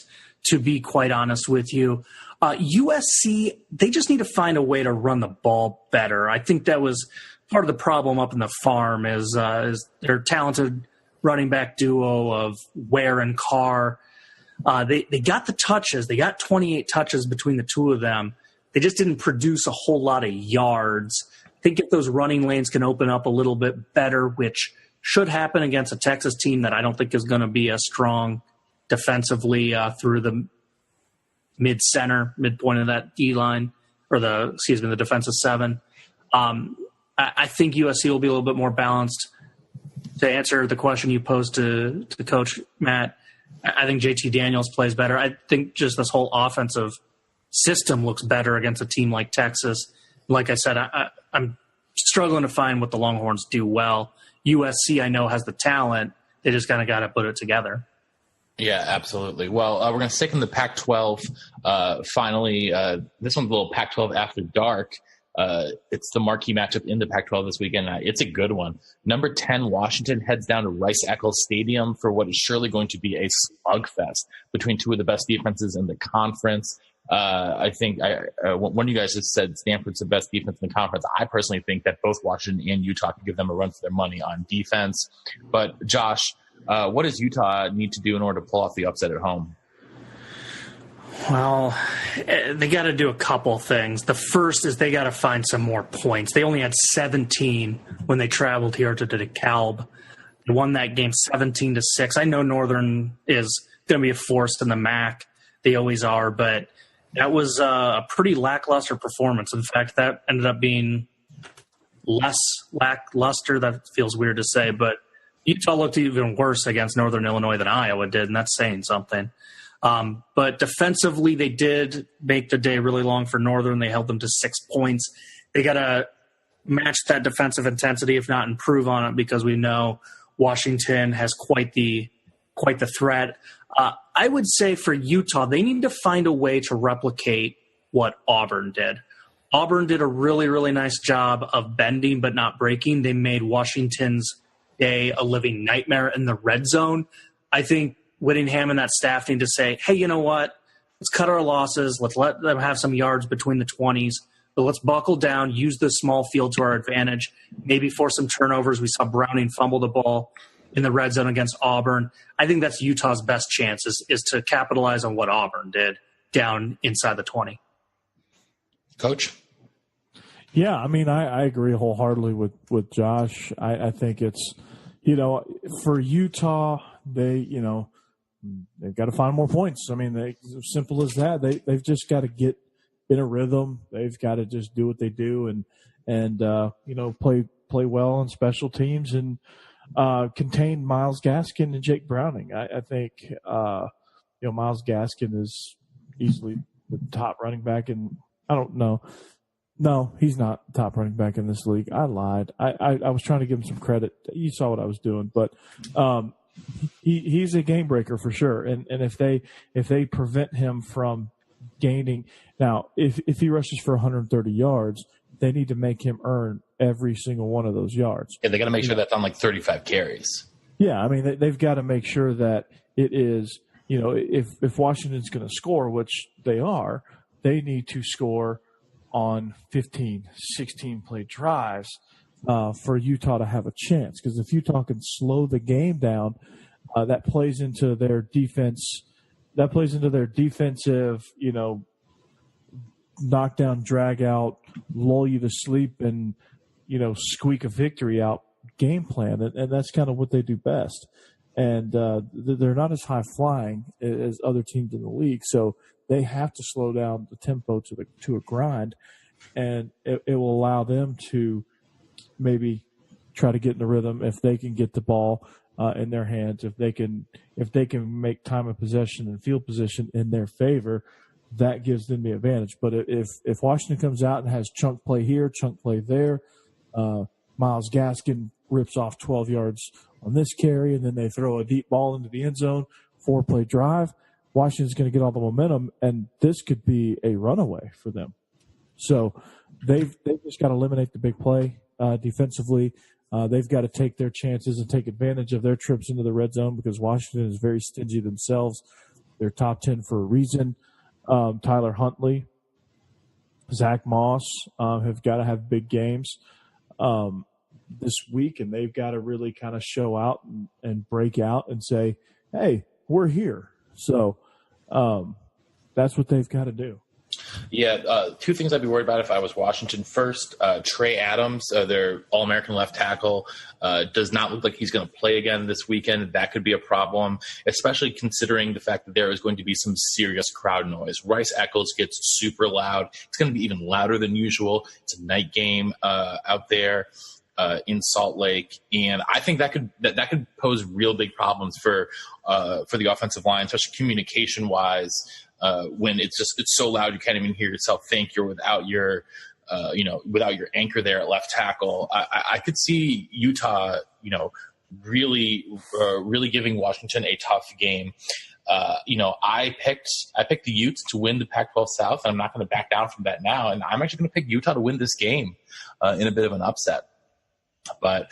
to be quite honest with you. USC, they just need to find a way to run the ball better. I think that was part of the problem up in the farm is their talented running back duo of Ware and Carr. They got the touches. They got 28 touches between the two of them. They just didn't produce a whole lot of yards. I think if those running lanes can open up a little bit better, which should happen against a Texas team that I don't think is going to be as strong defensively through the midpoint of that D line, or the defensive 7. I think USC will be a little bit more balanced. To answer the question you posed to Coach Matt, I think JT Daniels plays better. I think just this whole offensive system looks better against a team like Texas. Like I said, I'm struggling to find what the Longhorns do well. USC, I know, has the talent. They just kind of got to put it together. Yeah, absolutely. Well, we're going to stick in the Pac-12. Finally, this one's a little Pac-12 after dark. It's the marquee matchup in the Pac-12 this weekend. It's a good one. Number 10, Washington heads down to Rice-Eccles Stadium for what is surely going to be a slugfest between two of the best defenses in the conference. I think one of you guys has said Stanford's the best defense in the conference. I personally think that both Washington and Utah can give them a run for their money on defense. But, Josh, what does Utah need to do in order to pull off the upset at home? Well, they got to do a couple things. The first is they got to find some more points. They only had 17 when they traveled here to DeKalb. They won that game 17-6. I know Northern is going to be a force in the MAC. They always are, but that was a pretty lackluster performance. In fact, that ended up being less lackluster. That feels weird to say, but Utah looked even worse against Northern Illinois than Iowa did, and that's saying something. But defensively, they did make the day really long for Northern. They held them to 6 points. They got to match that defensive intensity, if not improve on it, because we know Washington has quite the threat. I would say for Utah, they need to find a way to replicate what Auburn did. Auburn did a really, really nice job of bending but not breaking. They made Washington's day a living nightmare in the red zone. I think Whittingham and that staff need to say, hey, you know what? Let's cut our losses. Let's let them have some yards between the 20s. But let's buckle down, use the small field to our advantage, maybe force some turnovers. We saw Browning fumble the ball in the red zone against Auburn. I think that's Utah's best chance is to capitalize on what Auburn did down inside the 20. Coach? Yeah, I mean, I agree wholeheartedly with Josh. I think it's, for Utah, they've got to find more points. I mean, simple as that. They've just got to get in a rhythm. They've got to just do what they do and play well on special teams and contain Myles Gaskin and Jake Browning. I think Myles Gaskin is easily the top running back, and I don't know. No, he's not the top running back in this league. I lied. I was trying to give him some credit. You saw what I was doing, but he's a game breaker for sure. And if they prevent him from gaining now, if he rushes for 130 yards, they need to make him earn every single one of those yards. Yeah, they got to make sure that's on like 35 carries. Yeah, I mean they've got to make sure that it is. If Washington's going to score, which they are, they need to score on 15, 16-play drives for Utah to have a chance. Because if Utah can slow the game down, that plays into their defense. That plays into their defensive, knockdown, drag out, lull you to sleep, and squeak a victory out game plan. And that's kind of what they do best. And they're not as high flying as other teams in the league, so they have to slow down the tempo to a grind, and it will allow them to maybe try to get in the rhythm if they can get the ball in their hands. If they can make time of possession and field position in their favor, that gives them the advantage. But if Washington comes out and has chunk play here, chunk play there, Myles Gaskin rips off 12 yards on this carry, and then they throw a deep ball into the end zone, 4-play drive, Washington's going to get all the momentum, and this could be a runaway for them. So they've just got to eliminate the big play defensively. They've got to take their chances and take advantage of their trips into the red zone because Washington is very stingy themselves. They're top 10 for a reason. Tyler Huntley, Zach Moss have got to have big games this week, and they've got to really kind of show out and break out and say, hey, we're here. So that's what they've got to do. Yeah, two things I'd be worried about if I was Washington. First, Trey Adams, their All-American left tackle, does not look like he's going to play again this weekend. That could be a problem, especially considering the fact that there is going to be some serious crowd noise. Rice Eccles gets super loud. It's going to be even louder than usual. It's a night game out there in Salt Lake, and I think that could pose real big problems for the offensive line, especially communication-wise. When it's so loud you can't even hear yourself think. You're without your anchor there at left tackle. I could see Utah, really giving Washington a tough game. I picked the Utes to win the Pac-12 South, and I'm not going to back down from that now. And I'm actually going to pick Utah to win this game in a bit of an upset. But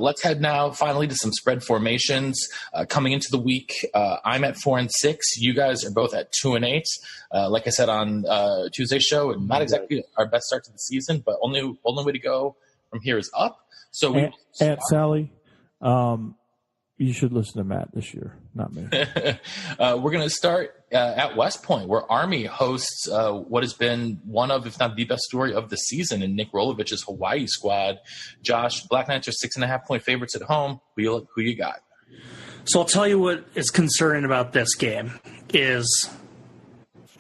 let's head now finally to some spread formations. Coming into the week, I'm at 4-6. You guys are both at 2-8. Like I said on Tuesday's show, not exactly our best start to the season, but only way to go from here is up. So Aunt Sally, you should listen to Matt this year, not me. We're going to start at West Point, where Army hosts what has been one of, if not the best story of the season in Nick Rolovich's Hawaii squad. Josh, Black Knights are 6.5-point favorites at home. Who you got? So I'll tell you what is concerning about this game is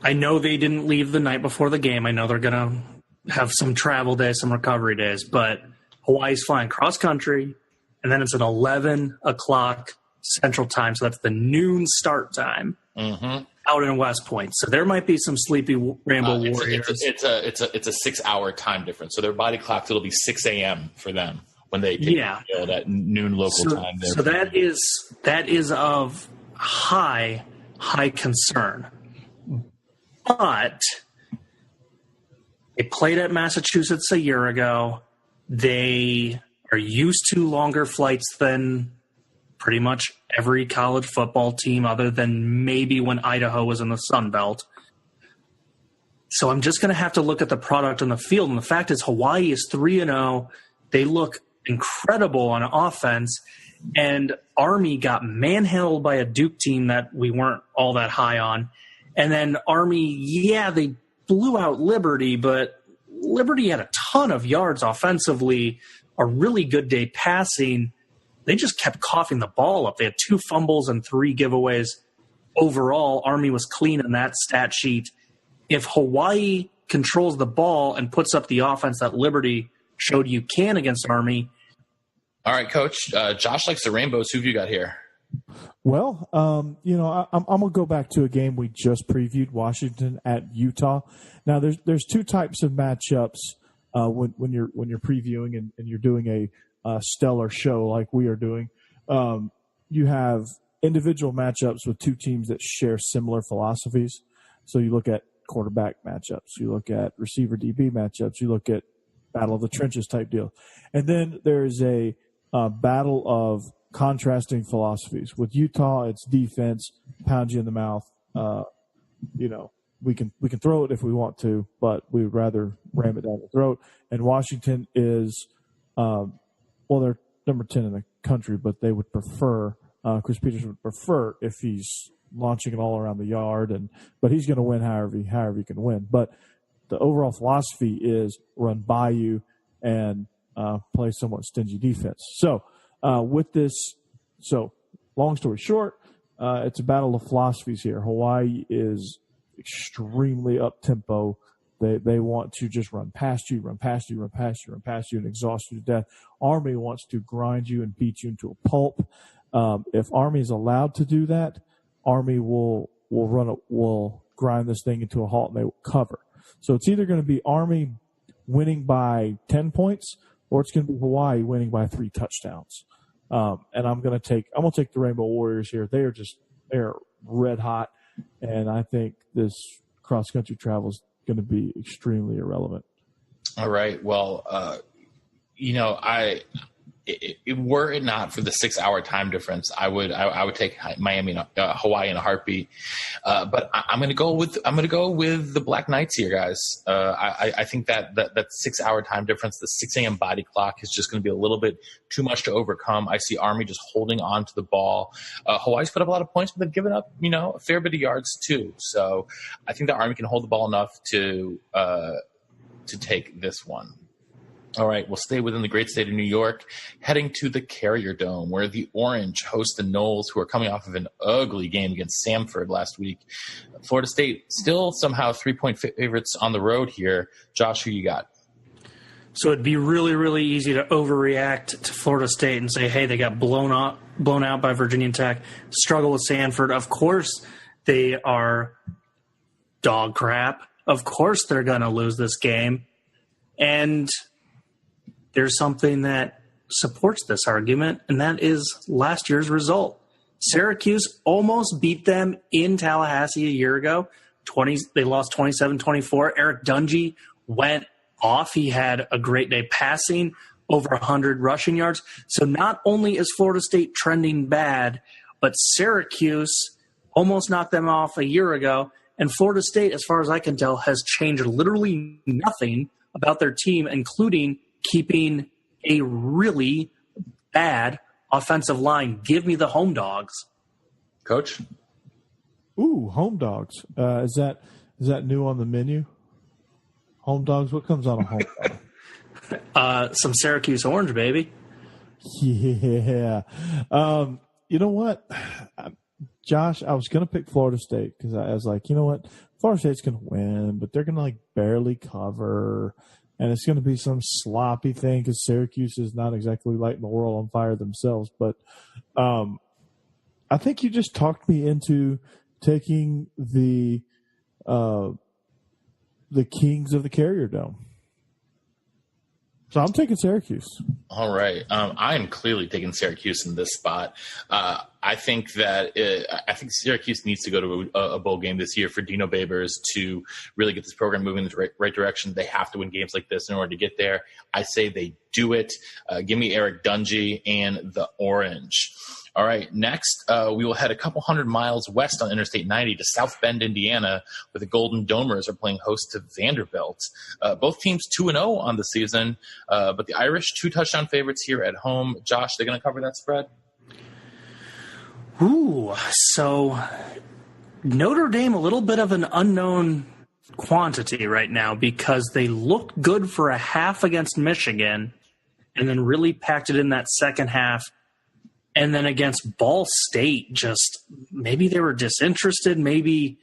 I know they didn't leave the night before the game. I know they're going to have some travel days, some recovery days, but Hawaii's flying cross country. And then it's at 11 o'clock Central Time, so that's the noon start time out in West Point. So there might be some sleepy Rambo Warriors. It's a 6-hour time difference. So their body clocks, it'll be 6 a.m. for them when they take the field at noon local time. So that is of high concern. But They played at Massachusetts a year ago. They are used to longer flights than pretty much every college football team other than maybe when Idaho was in the Sun Belt. So I'm just going to have to look at the product on the field. And the fact is Hawaii is 3-0. They look incredible on offense. And Army got manhandled by a Duke team that we weren't all that high on. And then Army, they blew out Liberty, but Liberty had a ton of yards offensively, a really good day passing. They just kept coughing the ball up. They had 2 fumbles and 3 giveaways. Overall, Army was clean in that stat sheet. If Hawaii controls the ball and puts up the offense that Liberty showed you can against Army. All right, Coach. Josh likes the rainbows. Who have you got here? Well, I'm going to go back to a game we just previewed, Washington at Utah. Now, there's 2 types of matchups when you're previewing and you're doing a stellar show like we are doing. You have individual matchups with 2 teams that share similar philosophies. So you look at quarterback matchups, you look at receiver DB matchups, you look at battle of the trenches type deal. And then there's a battle of contrasting philosophies. With Utah, it's defense, pound you in the mouth. We can throw it if we want to, but we would rather ram it down the throat. And Washington is, they're number 10 in the country, but they would prefer, Chris Peterson would prefer if he's launching it all around the yard, but he's going to win however he can win. But the overall philosophy is run by you and play somewhat stingy defense. So with this, long story short, it's a battle of philosophies here. Hawaii is extremely up-tempo. They want to just run past you, and exhaust you to death. Army wants to grind you and beat you into a pulp. If Army is allowed to do that, Army will grind this thing into a halt and they will cover. So it's either going to be Army winning by 10 points or it's going to be Hawaii winning by 3 touchdowns. And I'm going to take the Rainbow Warriors here. They're red hot, and I think this cross country travel is going to be extremely irrelevant. All right. Well, were it not for the 6-hour time difference, I would take Miami, Hawaii in a heartbeat. But I'm going to go with the Black Knights here, guys. I think that 6-hour time difference, the 6 a.m. body clock, is just going to be a little bit too much to overcome. I see Army just holding on to the ball. Hawaii's put up a lot of points, but they've given up, a fair bit of yards too. So I think the Army can hold the ball enough to take this one. All right, we'll stay within the great state of New York, heading to the Carrier Dome, where the Orange host the Noles, who are coming off of an ugly game against Samford last week. Florida State still somehow 3-point favorites on the road here. Josh, who you got? So it'd be really, really easy to overreact to Florida State and say, hey, they got blown out by Virginia Tech, struggle with Samford. Of course they are dog crap. Of course they're going to lose this game. And there's something that supports this argument, and that is last year's result. Syracuse almost beat them in Tallahassee a year ago. They lost 27-24. Eric Dungey went off. He had a great day passing, over 100 rushing yards. So not only is Florida State trending bad, but Syracuse almost knocked them off a year ago. And Florida State, as far as I can tell, has changed literally nothing about their team, including keeping a really bad offensive line. Give me the Home Dogs. Coach? Ooh, Home Dogs. Is that new on the menu? Home Dogs? What comes on a Home Dog? Some Syracuse orange, baby. Yeah. You know what? Josh, I was going to pick Florida State because I was like, you know what? Florida State's going to win, but they're going to barely cover. And it's going to be some sloppy thing because Syracuse is not exactly lighting the world on fire themselves. But I think you just talked me into taking the Kings of the Carrier Dome. So I'm taking Syracuse. All right. I am clearly taking Syracuse in this spot. I think Syracuse needs to go to a bowl game this year for Dino Babers to really get this program moving in the right direction. They have to win games like this in order to get there. I say they do it. Give me Eric Dungy and the Orange. All right, next, we will head a couple hundred miles west on Interstate 90 to South Bend, Indiana, where the Golden Domers are playing host to Vanderbilt. Both teams 2-0 on the season, but the Irish 2-touchdown favorites here at home. Josh, they're going to cover that spread? Ooh, so Notre Dame, a little bit of an unknown quantity right now because they looked good for a half against Michigan and then really packed it in that second half. And then against Ball State, just maybe they were disinterested. Maybe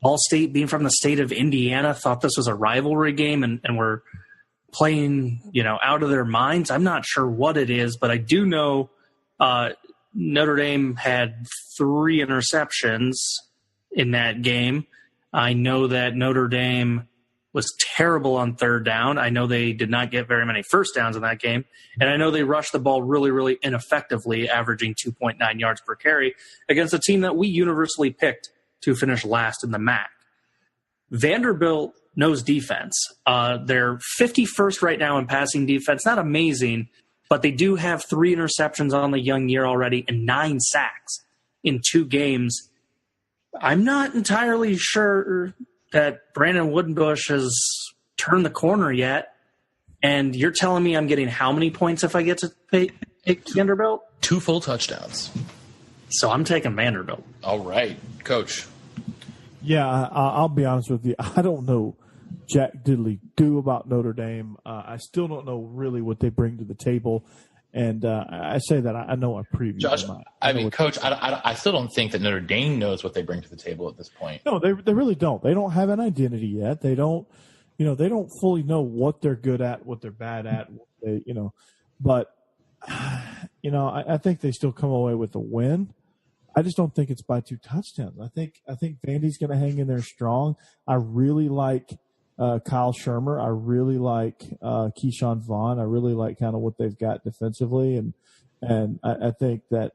Ball State, being from the state of Indiana, thought this was a rivalry game and were playing, out of their minds. I'm not sure what it is, but I do know Notre Dame had 3 interceptions in that game. I know that Notre Dame was terrible on third down. I know they did not get very many first downs in that game. And I know they rushed the ball really, really ineffectively, averaging 2.9 yards per carry against a team that we universally picked to finish last in the MAC. Vanderbilt knows defense. They're 51st right now in passing defense. Not amazing, but they do have 3 interceptions on the young year already and 9 sacks in 2 games. I'm not entirely sure that Brandon Woodenbush has turned the corner yet. And you're telling me I'm getting how many points if I get to pick Vanderbilt? 2 full touchdowns. So I'm taking Vanderbilt. All right, Coach. Yeah, I'll be honest with you. I don't know jack diddly do about Notre Dame. I still don't know really what they bring to the table. And I say that I know I previewed. Josh, Coach, I still don't think that Notre Dame knows what they bring to the table at this point. No, they really don't. They don't have an identity yet. They don't, they don't fully know what they're good at, what they're bad at. But I think they still come away with a win. I just don't think it's by 2 touchdowns. I think Vandy's going to hang in there strong. I really like Kyle Shermer. I really like Keyshawn Vaughn. I really like kind of what they've got defensively, and I think that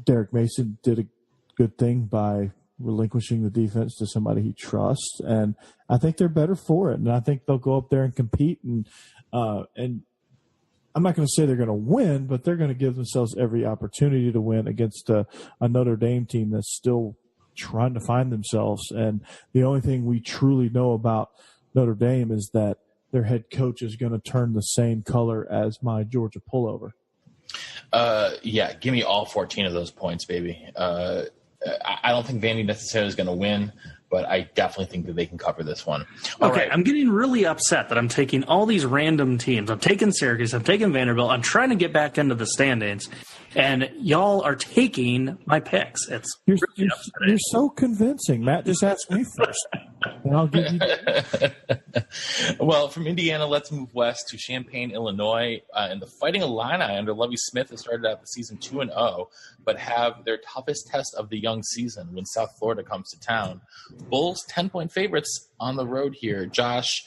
Derek Mason did a good thing by relinquishing the defense to somebody he trusts, and I think they're better for it. And I think they'll go up there and compete, and I'm not going to say they're going to win, but they're going to give themselves every opportunity to win against a Notre Dame team that's still trying to find themselves. And the only thing we truly know about Notre Dame is that their head coach is going to turn the same color as my Georgia pullover. Yeah, give me all 14 of those points, baby. I don't think Vandy necessarily is going to win, but I definitely think that they can cover this one. All right. I'm getting really upset that I'm taking all these random teams. I'm taking Syracuse. I'm taking Vanderbilt. I'm trying to get back into the standings, and y'all are taking my picks. You're so convincing. Matt, just ask me first, and I'll give you. Well, from Indiana, let's move west to Champaign, Illinois, and the Fighting Illini under Lovie Smith has started out the season 2-0, but have their toughest test of the young season when South Florida comes to town. Bulls 10-point favorites on the road here. Josh,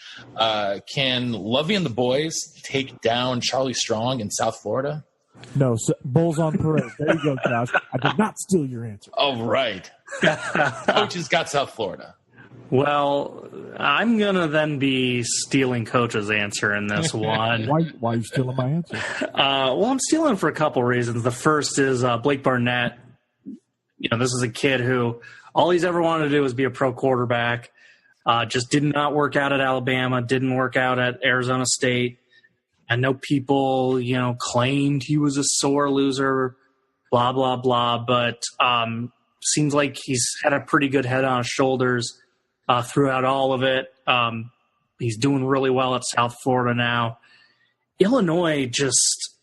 can Lovie and the boys take down Charlie Strong in South Florida? No, Bulls on parade. There you go, Josh. I did not steal your answer. Oh, right. Coach has got South Florida. Well, I'm going to then be stealing Coach's answer in this one. Why are you stealing my answer? Well, I'm stealing for a couple reasons. The first is Blake Barnett. This is a kid who all he's ever wanted to do was be a pro quarterback. Just did not work out at Alabama, didn't work out at Arizona State. I know people, claimed he was a sore loser, blah, blah, blah, but seems like he's had a pretty good head on his shoulders throughout all of it. He's doing really well at South Florida now. Illinois just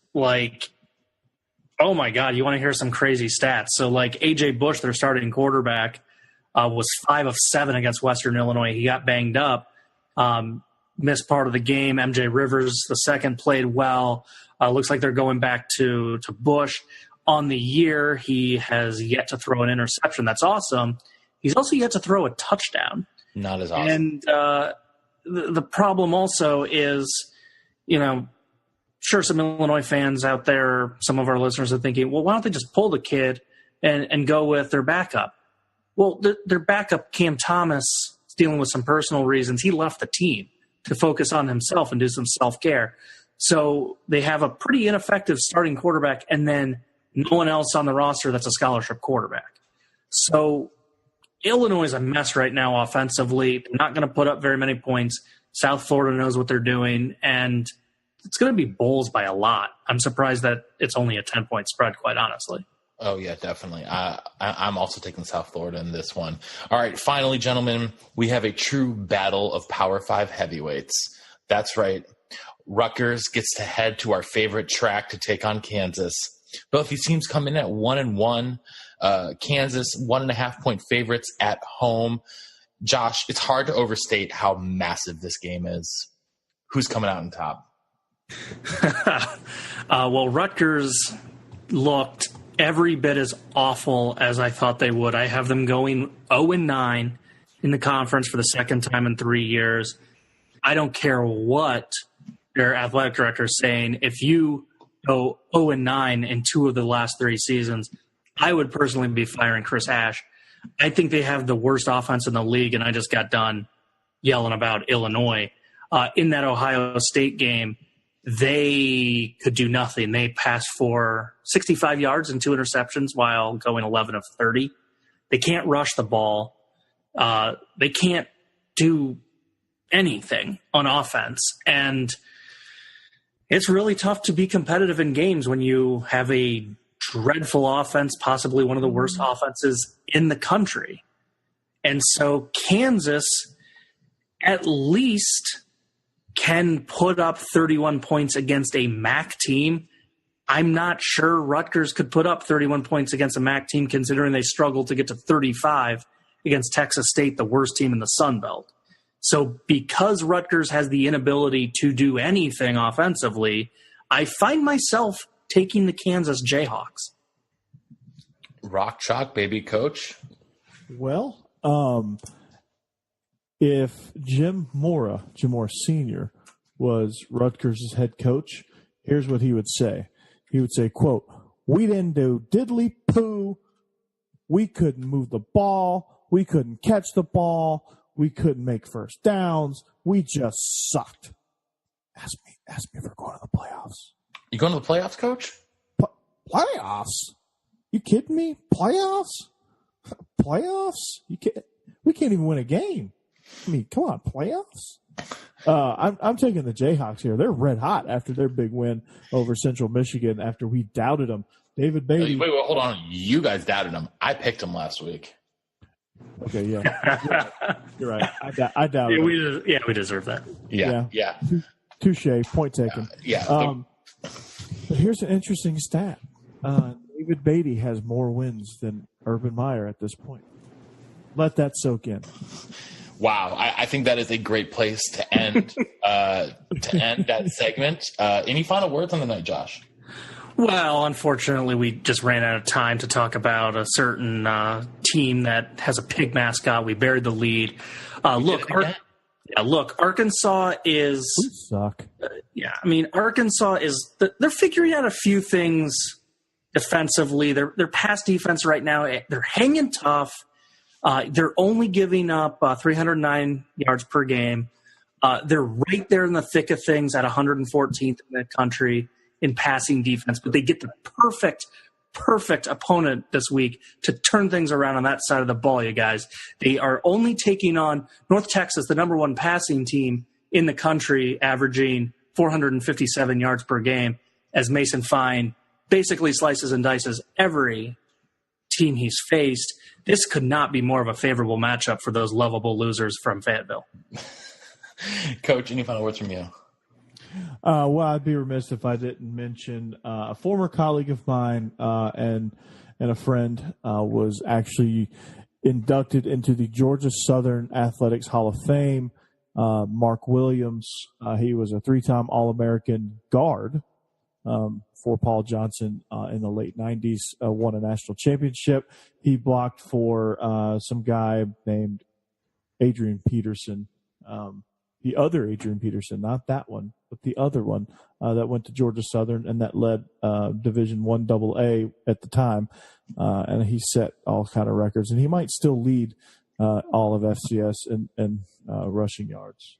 oh my God, you want to hear some crazy stats. So A.J. Bush, their starting quarterback, was 5 of 7 against Western Illinois. He got banged up. Missed part of the game. MJ Rivers, the second, played well. Looks like they're going back to Bush. On the year, he has yet to throw an interception. That's awesome. He's also yet to throw a touchdown. Not as awesome. And the problem also is, sure, some Illinois fans out there, some of our listeners are thinking, well, why don't they just pull the kid and go with their backup? Well, their backup, Cam Thomas, is dealing with some personal reasons. He left the team to focus on himself and do some self-care. So they have a pretty ineffective starting quarterback and then no one else on the roster that's a scholarship quarterback. So Illinois is a mess right now offensively. They're not going to put up very many points. South Florida knows what they're doing, and it's going to be Bulls by a lot. I'm surprised that it's only a 10-point spread, quite honestly. Oh, yeah, definitely. I'm also taking South Florida in this one. All right, finally, gentlemen, we have a true battle of Power 5 heavyweights. That's right. Rutgers gets to head to our favorite track to take on Kansas. Both these teams come in at 1-1. Kansas, 1.5-point favorites at home. Josh, it's hard to overstate how massive this game is. Who's coming out on top? Well, Rutgers looked every bit as awful as I thought they would. I have them going 0-9 in the conference for the second time in 3 years. I don't care what their athletic director is saying. If you go 0-9 in 2 of the last 3 seasons, I would personally be firing Chris Ash. I think they have the worst offense in the league, and I just got done yelling about Illinois. In that Ohio State game, they could do nothing. They passed for 65 yards and 2 interceptions while going 11 of 30. They can't rush the ball. They can't do anything on offense. And it's really tough to be competitive in games when you have a dreadful offense, possibly one of the worst offenses in the country. And so Kansas at least can put up 31 points against a MAC team. I'm not sure Rutgers could put up 31 points against a MAC team, considering they struggled to get to 35 against Texas State, the worst team in the Sun Belt. So because Rutgers has the inability to do anything offensively, I find myself taking the Kansas Jayhawks. Rock chalk, baby, coach. Well, if Jim Mora Sr. was Rutgers' head coach, here's what he would say. He would say, quote, "We didn't do diddly poo. We couldn't move the ball. We couldn't catch the ball. We couldn't make first downs. We just sucked." Ask me if we're going to the playoffs. You going to the playoffs, coach? Playoffs? You kidding me? Playoffs? We can't even win a game. I mean, come on, playoffs? I'm taking the Jayhawks here. They're red hot after their big win over Central Michigan after we doubted them. David Beatty. Wait, hold on. You guys doubted them. I picked them last week. Okay, yeah. You're right. I doubted them. We deserve that. Yeah. Touche. Point taken. But here's an interesting stat. David Beatty has more wins than Urban Meyer at this point. Let that soak in. Wow, I think that is a great place to end that segment. Any final words on the night, Josh? Well, unfortunately, we just ran out of time to talk about a certain team that has a pig mascot. We buried the lead. Arkansas is. We suck. Arkansas is. They're figuring out a few things defensively. Their pass defense right now, they're hanging tough. They're only giving up 309 yards per game. They're right there in the thick of things at 114th in the country in passing defense, but they get the perfect opponent this week to turn things around on that side of the ball, you guys. They are only taking on North Texas, the number 1 passing team in the country, averaging 457 yards per game, as Mason Fine basically slices and dices every team he's faced. This could not be more of a favorable matchup for those lovable losers from Fayetteville. Coach, any final words from you? Well, I'd be remiss if I didn't mention a former colleague of mine and a friend was actually inducted into the Georgia Southern Athletics Hall of Fame. Mark Williams, he was a 3-time All-American guard for Paul Johnson in the late 90s, won a national championship. He blocked for some guy named Adrian Peterson. the other Adrian Peterson, not that one, but the other one that went to Georgia Southern and that led Division I AA at the time. And he set all kind of records. And he might still lead all of FCS in rushing yards.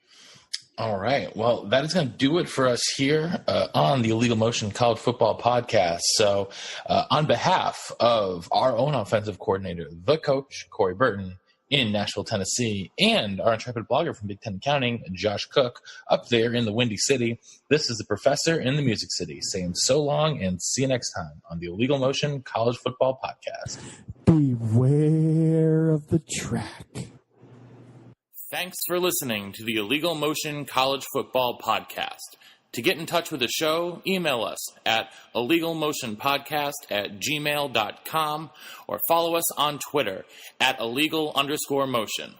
All right. Well, that is going to do it for us here on the Illegal Motion College Football Podcast. So on behalf of our own offensive coordinator, the coach, Corey Burton, in Nashville, Tennessee, and our intrepid blogger from Big Ten Accounting, Josh Cook, up there in the Windy City, this is the professor in the Music City saying so long and see you next time on the Illegal Motion College Football Podcast. Beware of the track. Thanks for listening to the Illegal Motion College Football Podcast. To get in touch with the show, email us at illegalmotionpodcast@gmail.com or follow us on Twitter at illegal_motion.